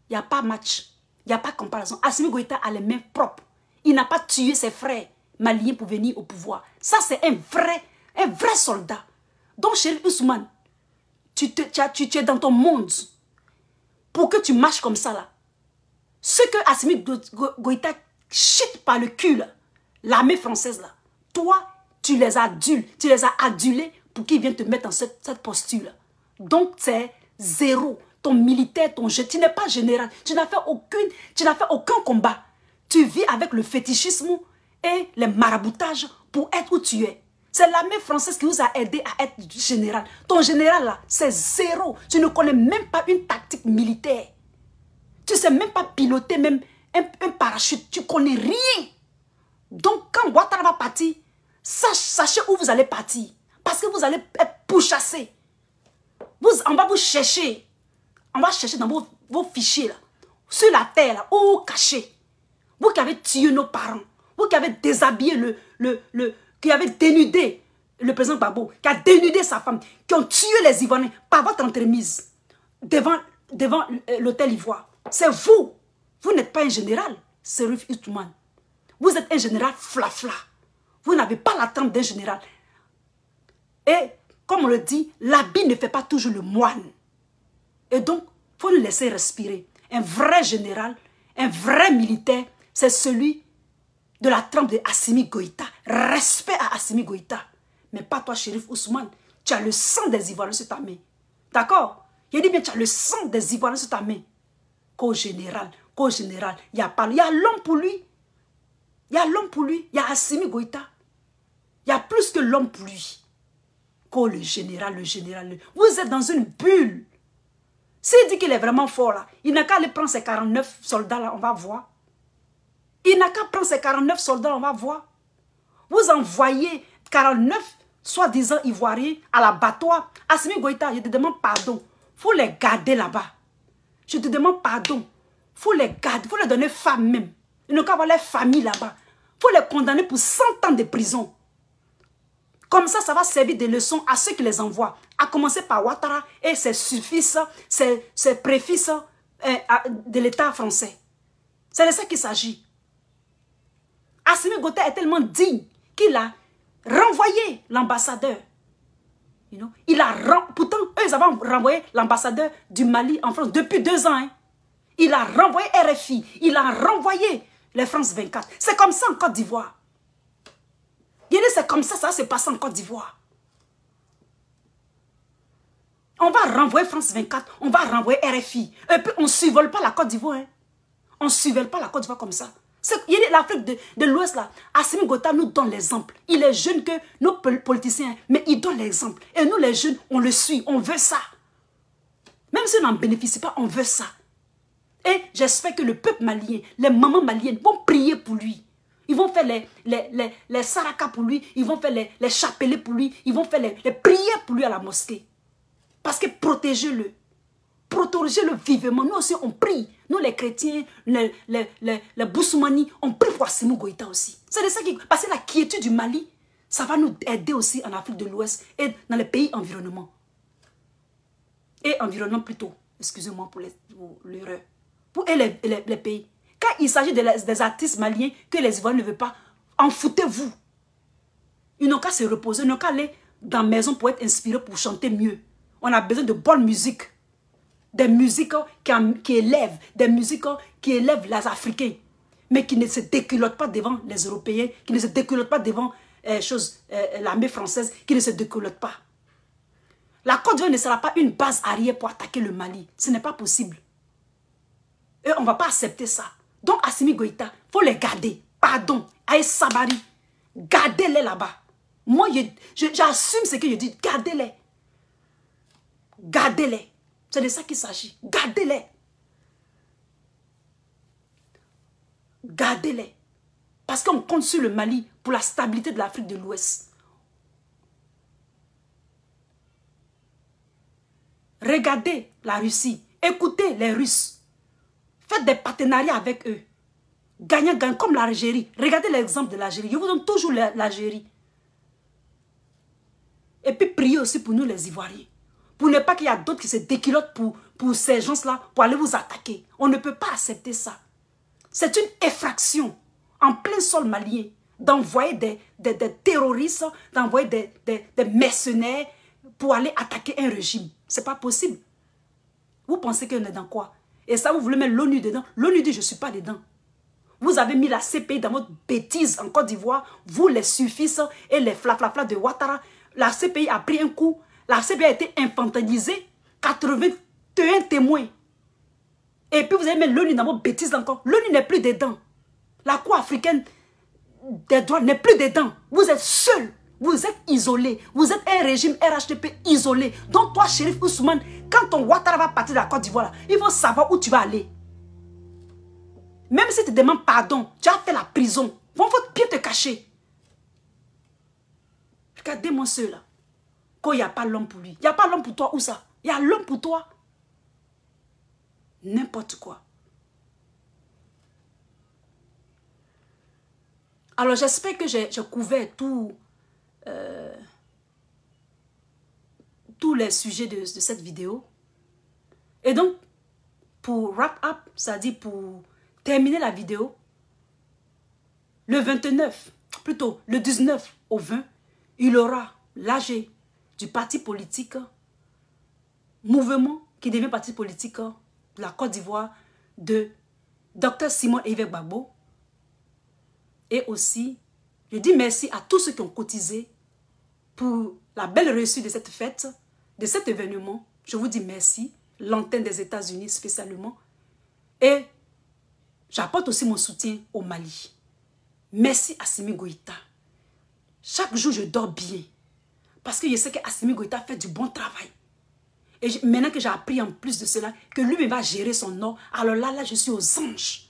il n'y a pas match. Il n'y a pas comparaison. Assimi Goïta a les mains propres. Il n'a pas tué ses frères maliens pour venir au pouvoir. Ça, c'est un vrai soldat. Donc, Chérif Ousmane, tu es dans ton monde pour que tu marches comme ça, là. Ce que Assimi Goïta chute par le cul, l'armée française, là, toi, tu les as adulés pour qu'ils viennent te mettre dans cette posture-là. Donc, c'est zéro. Ton militaire, ton jeu, tu n'es pas général. Tu n'as fait aucun combat. Tu vis avec le fétichisme et les maraboutages pour être où tu es. C'est l'armée française qui vous a aidé à être général. Ton général là, c'est zéro. Tu ne connais même pas une tactique militaire. Tu ne sais même pas piloter même un parachute. Tu ne connais rien. Donc quand Ouattara va partir, sachez où vous allez partir. Parce que vous allez être pourchassés. On va vous chercher. On va chercher dans vos fichiers là. Sur la terre là, où vous cachez. Vous qui avez tué nos parents. Vous qui avez déshabillé qui avez dénudé le président Gbagbo, qui a dénudé sa femme, qui ont tué les Ivoiriens par votre entremise devant l'hôtel Ivoire. C'est vous. Vous n'êtes pas un général, Serif Ousmane. Vous êtes un général flafla. Vous n'avez pas la trempe d'un général. Et comme on le dit, l'habit ne fait pas toujours le moine. Et donc, il faut nous laisser respirer. Un vrai général, un vrai militaire, c'est celui de la trempe de Assimi Goïta. Respect à Assimi Goïta. Mais pas toi, Chérif Ousmane. Tu as le sang des Ivoiriens sur ta main. D'accord? Il dit bien, tu as le sang des Ivoiriens sur ta main. Qu'au général, il y a pas. Il y a l'homme pour lui. Il y a l'homme pour lui. Il y a Assimi Goïta. Il y a plus que l'homme pour lui. Qu'au le général. Vous êtes dans une bulle. S'il dit qu'il est vraiment fort là, il n'a qu'à aller prendre ses 49 soldats là, on va voir. Il n'a qu'à prendre ses 49 soldats, on va voir. Vous envoyez 49, soi-disant Ivoiriens, à l'abattoir. Assimi Goïta, je te demande pardon. Il faut les garder là-bas. Je te demande pardon. Il faut les garder, il faut les donner femmes même. Ils n'ont qu'à avoir leur famille là-bas. Il faut les condamner pour 100 ans de prison. Comme ça va servir de leçon à ceux qui les envoient. À commencer par Ouattara et ses suffices, ses préfixes de l'État français. C'est de ça qu'il s'agit. Assimi Goïta est tellement digne qu'il a renvoyé l'ambassadeur. You know? Pourtant, eux, ils avaient renvoyé l'ambassadeur du Mali en France depuis 2 ans. Hein. Il a renvoyé RFI. Il a renvoyé les France 24. C'est comme ça en Côte d'Ivoire. C'est comme ça se passe en Côte d'Ivoire. On va renvoyer France 24, on va renvoyer RFI. Et puis on ne survole pas la Côte d'Ivoire. Hein. On ne survole pas la Côte d'Ivoire comme ça. L'Afrique de l'Ouest, là, Assimi Goïta nous donne l'exemple. Il est jeune que nos politiciens, mais il donne l'exemple. Et nous, les jeunes, on le suit, on veut ça. Même si on n'en bénéficie pas, on veut ça. Et j'espère que le peuple malien, les mamans maliennes vont prier pour lui. Ils vont faire les sarakas pour lui, ils vont faire les chapelets pour lui, ils vont faire les prières pour lui à la mosquée. Parce que protégez-le. Protégez-le vivement. Nous aussi, on prie. Nous, les chrétiens, les Boussoumani, on prie pour Assimi Goïta aussi. C'est de ça qui... Parce que la quiétude du Mali, ça va nous aider aussi en Afrique de l'Ouest et dans les pays environnants. Et environnement plutôt. Excusez-moi pour l'erreur. Et les pays. Quand il s'agit des artistes maliens que les Ivoiriens ne veulent pas, en foutez-vous. Ils n'ont qu'à se reposer, ils n'ont qu'à aller dans la maison pour être inspirés, pour chanter mieux. On a besoin de bonne musique. Des musiques qui élèvent, des musiques qui élèvent les Africains, mais qui ne se déculottent pas devant les Européens, qui ne se déculottent pas devant l'armée française, qui ne se déculotte pas. La Côte d'Ivoire ne sera pas une base arrière pour attaquer le Mali. Ce n'est pas possible. Et on ne va pas accepter ça. Donc, Assimi Goïta, il faut les garder. Pardon. Aïe Sabari, gardez-les là-bas. Moi, j'assume ce que je dis. Gardez-les. Gardez-les. C'est de ça qu'il s'agit. Gardez-les. Gardez-les. Parce qu'on compte sur le Mali pour la stabilité de l'Afrique de l'Ouest. Regardez la Russie. Écoutez les Russes. Faites des partenariats avec eux. Gagnant-gagnant, comme l'Algérie. Regardez l'exemple de l'Algérie. Je vous donne toujours l'Algérie. Et puis priez aussi pour nous les Ivoiriens. Pour ne pas qu'il y ait d'autres qui se déculottent pour ces gens-là, pour aller vous attaquer. On ne peut pas accepter ça. C'est une effraction en plein sol malien d'envoyer des terroristes, d'envoyer des mercenaires pour aller attaquer un régime. Ce n'est pas possible. Vous pensez qu'on est dans quoi? Et ça, vous voulez mettre l'ONU dedans? L'ONU dit, je ne suis pas dedans. Vous avez mis la CPI dans votre bêtise en Côte d'Ivoire. Vous, les suffices et les flaflafla de Ouattara. La CPI a pris un coup. La CPI a été infantilisée. 81 témoins. Et puis vous avez mis l'ONU dans votre bêtise encore. L'ONU n'est plus dedans. La Cour africaine des droits n'est plus dedans. Vous êtes seul. Vous êtes isolé. Vous êtes un régime RHDP isolé. Donc toi, Chérif Ousmane, quand ton Ouattara va partir de la Côte d'Ivoire, il faut savoir où tu vas aller. Même si tu demandes pardon, tu as fait la prison. Il faut bien te cacher. Regardez-moi ceux-là. Quand il n'y a pas l'homme pour lui. Il n'y a pas l'homme pour toi, où ça? Il y a l'homme pour toi. N'importe quoi. Alors j'espère que j'ai couvert tous les sujets de cette vidéo. Et donc, pour wrap up, c'est-à-dire pour terminer la vidéo, le 29, plutôt le 19 au 20, il aura l'AG du parti politique, mouvement qui devient parti politique de la Côte d'Ivoire de Dr Simon Évêque Gbagbo. Et aussi, je dis merci à tous ceux qui ont cotisé pour la belle réussite de cette fête, de cet événement. Je vous dis merci. L'antenne des États-Unis spécialement. Et j'apporte aussi mon soutien au Mali. Merci Assimi Goïta. Chaque jour, je dors bien. Parce que je sais qu'Assimi Goïta fait du bon travail. Et maintenant que j'ai appris en plus de cela, que lui va gérer son or, alors là, je suis aux anges.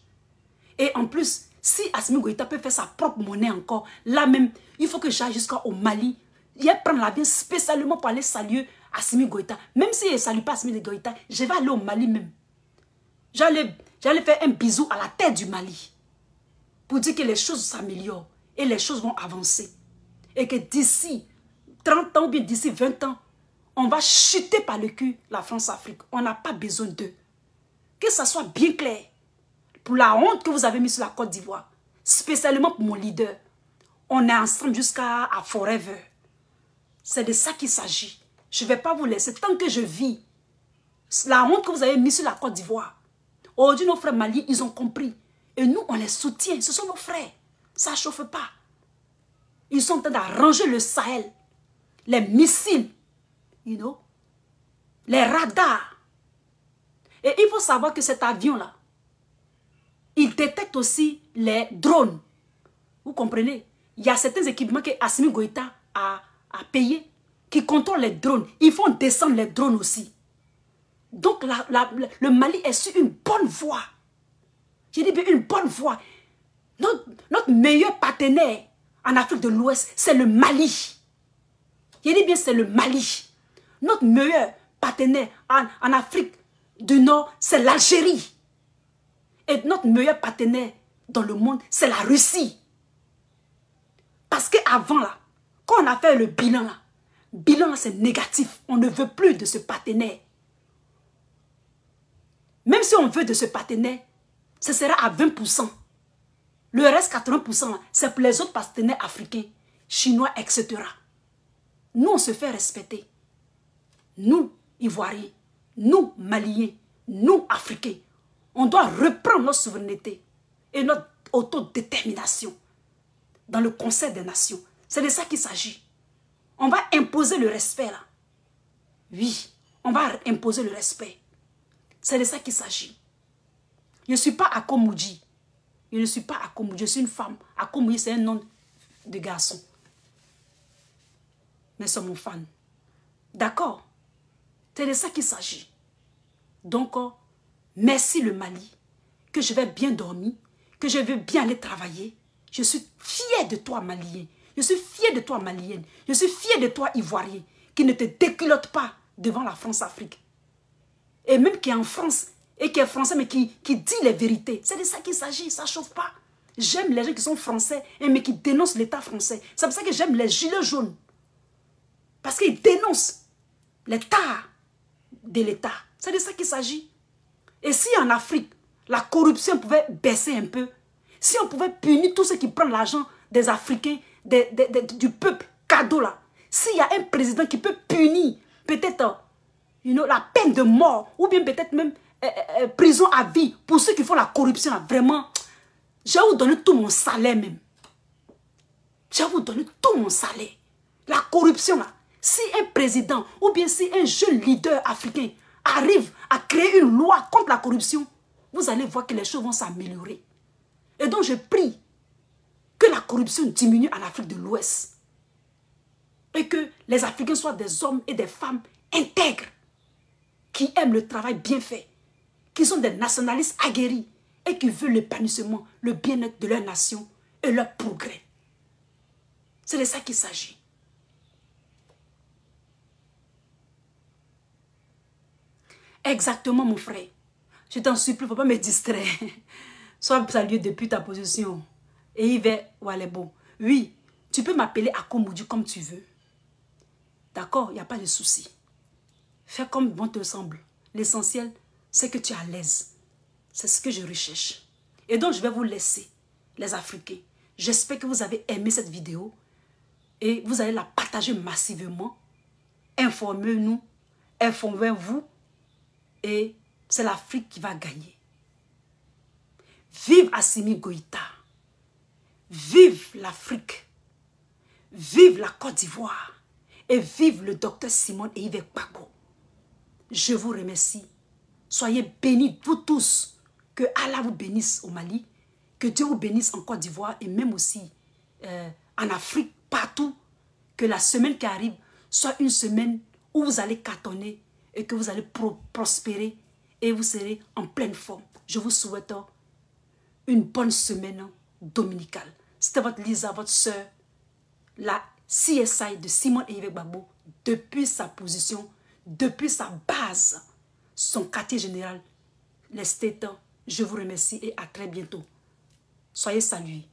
Et en plus, si Assimi Goïta peut faire sa propre monnaie encore, là même, il faut que j'aille jusqu'au Mali. Il va prendre l'avion spécialement pour aller saluer Assimi Goïta. Même si je ne salue pas Assimi Goïta, je vais aller au Mali même. J'allais faire un bisou à la tête du Mali. Pour dire que les choses s'améliorent et les choses vont avancer. Et que d'ici 30 ans ou bien d'ici 20 ans, on va chuter par le cul la France-Afrique. On n'a pas besoin d'eux. Que ça soit bien clair. Pour la honte que vous avez mise sur la Côte d'Ivoire, spécialement pour mon leader, on est ensemble jusqu'à forever. C'est de ça qu'il s'agit. Je ne vais pas vous laisser tant que je vis. La honte que vous avez mise sur la Côte d'Ivoire. Aujourd'hui, nos frères maliens, ils ont compris. Et nous, on les soutient. Ce sont nos frères. Ça ne chauffe pas. Ils sont en train d'arranger le Sahel. Les missiles. You know, les radars. Et il faut savoir que cet avion-là, il détecte aussi les drones. Vous comprenez? Il y a certains équipements que Assimi Goïta a payé qui contrôlent les drones. Ils font descendre les drones aussi. Donc le Mali est sur une bonne voie. J'ai dit bien une bonne voie. Notre meilleur partenaire en Afrique de l'Ouest, c'est le Mali. J'ai dit bien c'est le Mali. Notre meilleur partenaire en Afrique du Nord, c'est l'Algérie. Et notre meilleur partenaire dans le monde, c'est la Russie. Parce qu'avant, là, quand on a fait le bilan, là, c'est négatif. On ne veut plus de ce partenaire. Même si on veut de ce partenaire, ce sera à 20%. Le reste, 80%, c'est pour les autres partenaires africains, chinois, etc. Nous, on se fait respecter. Nous, Ivoiriens, nous, Maliens, nous, Africains, on doit reprendre notre souveraineté et notre autodétermination dans le concert des nations. C'est de ça qu'il s'agit. On va imposer le respect là. Oui, on va imposer le respect. C'est de ça qu'il s'agit. Je ne suis pas Akomoudji. Je ne suis pas Akomoudji, je suis une femme. Akomoudji, c'est un nom de garçon. Mais c'est mon fan. D'accord? C'est de ça qu'il s'agit. Donc, merci le Mali, que je vais bien dormir, que je vais bien aller travailler. Je suis fière de toi, Malien. Je suis fière de toi, Malienne. Je suis fière de toi, Ivoirien, qui ne te déculotte pas devant la France-Afrique. Et même qui est en France, et qui est français, mais qui dit les vérités. C'est de ça qu'il s'agit, ça ne chauffe pas. J'aime les gens qui sont français, mais qui dénoncent l'État français. C'est pour ça que j'aime les gilets jaunes. Parce qu'ils dénoncent l'État de l'État. C'est de ça qu'il s'agit. Et si en Afrique, la corruption pouvait baisser un peu, si on pouvait punir tous ceux qui prennent l'argent des Africains, du peuple, cadeau là, s'il y a un président qui peut punir peut-être la peine de mort, ou bien peut-être même prison à vie pour ceux qui font la corruption là, vraiment, je vais vous donner tout mon salaire même. Je vais vous donner tout mon salaire. La corruption là, si un président ou bien si un jeune leader africain arrive à créer une loi contre la corruption, vous allez voir que les choses vont s'améliorer. Et donc je prie Que la corruption diminue en Afrique de l'Ouest. Et que les Africains soient des hommes et des femmes intègres, qui aiment le travail bien fait, qui sont des nationalistes aguerris et qui veulent l'épanouissement, le bien-être de leur nation et leur progrès. C'est de ça qu'il s'agit. Exactement, mon frère. Je t'en supplie, il ne faut pas me distraire. Sois salué depuis ta position. Et il va, Walebo. Oui, tu peux m'appeler Akomoudi comme tu veux. D'accord, il n'y a pas de souci. Fais comme bon te semble. L'essentiel, c'est que tu es à l'aise. C'est ce que je recherche. Et donc, je vais vous laisser, les Africains. J'espère que vous avez aimé cette vidéo. Et vous allez la partager massivement. Informez-nous. Informez-vous. Et c'est l'Afrique qui va gagner. Vive Assimi Goïta. Vive l'Afrique. Vive la Côte d'Ivoire. Et vive le docteur Simone et Yves Gbagbo. Je vous remercie. Soyez bénis, vous tous. Que Allah vous bénisse au Mali. Que Dieu vous bénisse en Côte d'Ivoire et même aussi en Afrique, partout. Que la semaine qui arrive soit une semaine où vous allez cartonner et que vous allez prospérer et vous serez en pleine forme. Je vous souhaite une bonne semaine dominicale. C'était votre Lisa, votre soeur, la CSI de Simone et Yves Gbagbo, depuis sa position, depuis sa base, son quartier général, les States. Je vous remercie et à très bientôt. Soyez salués.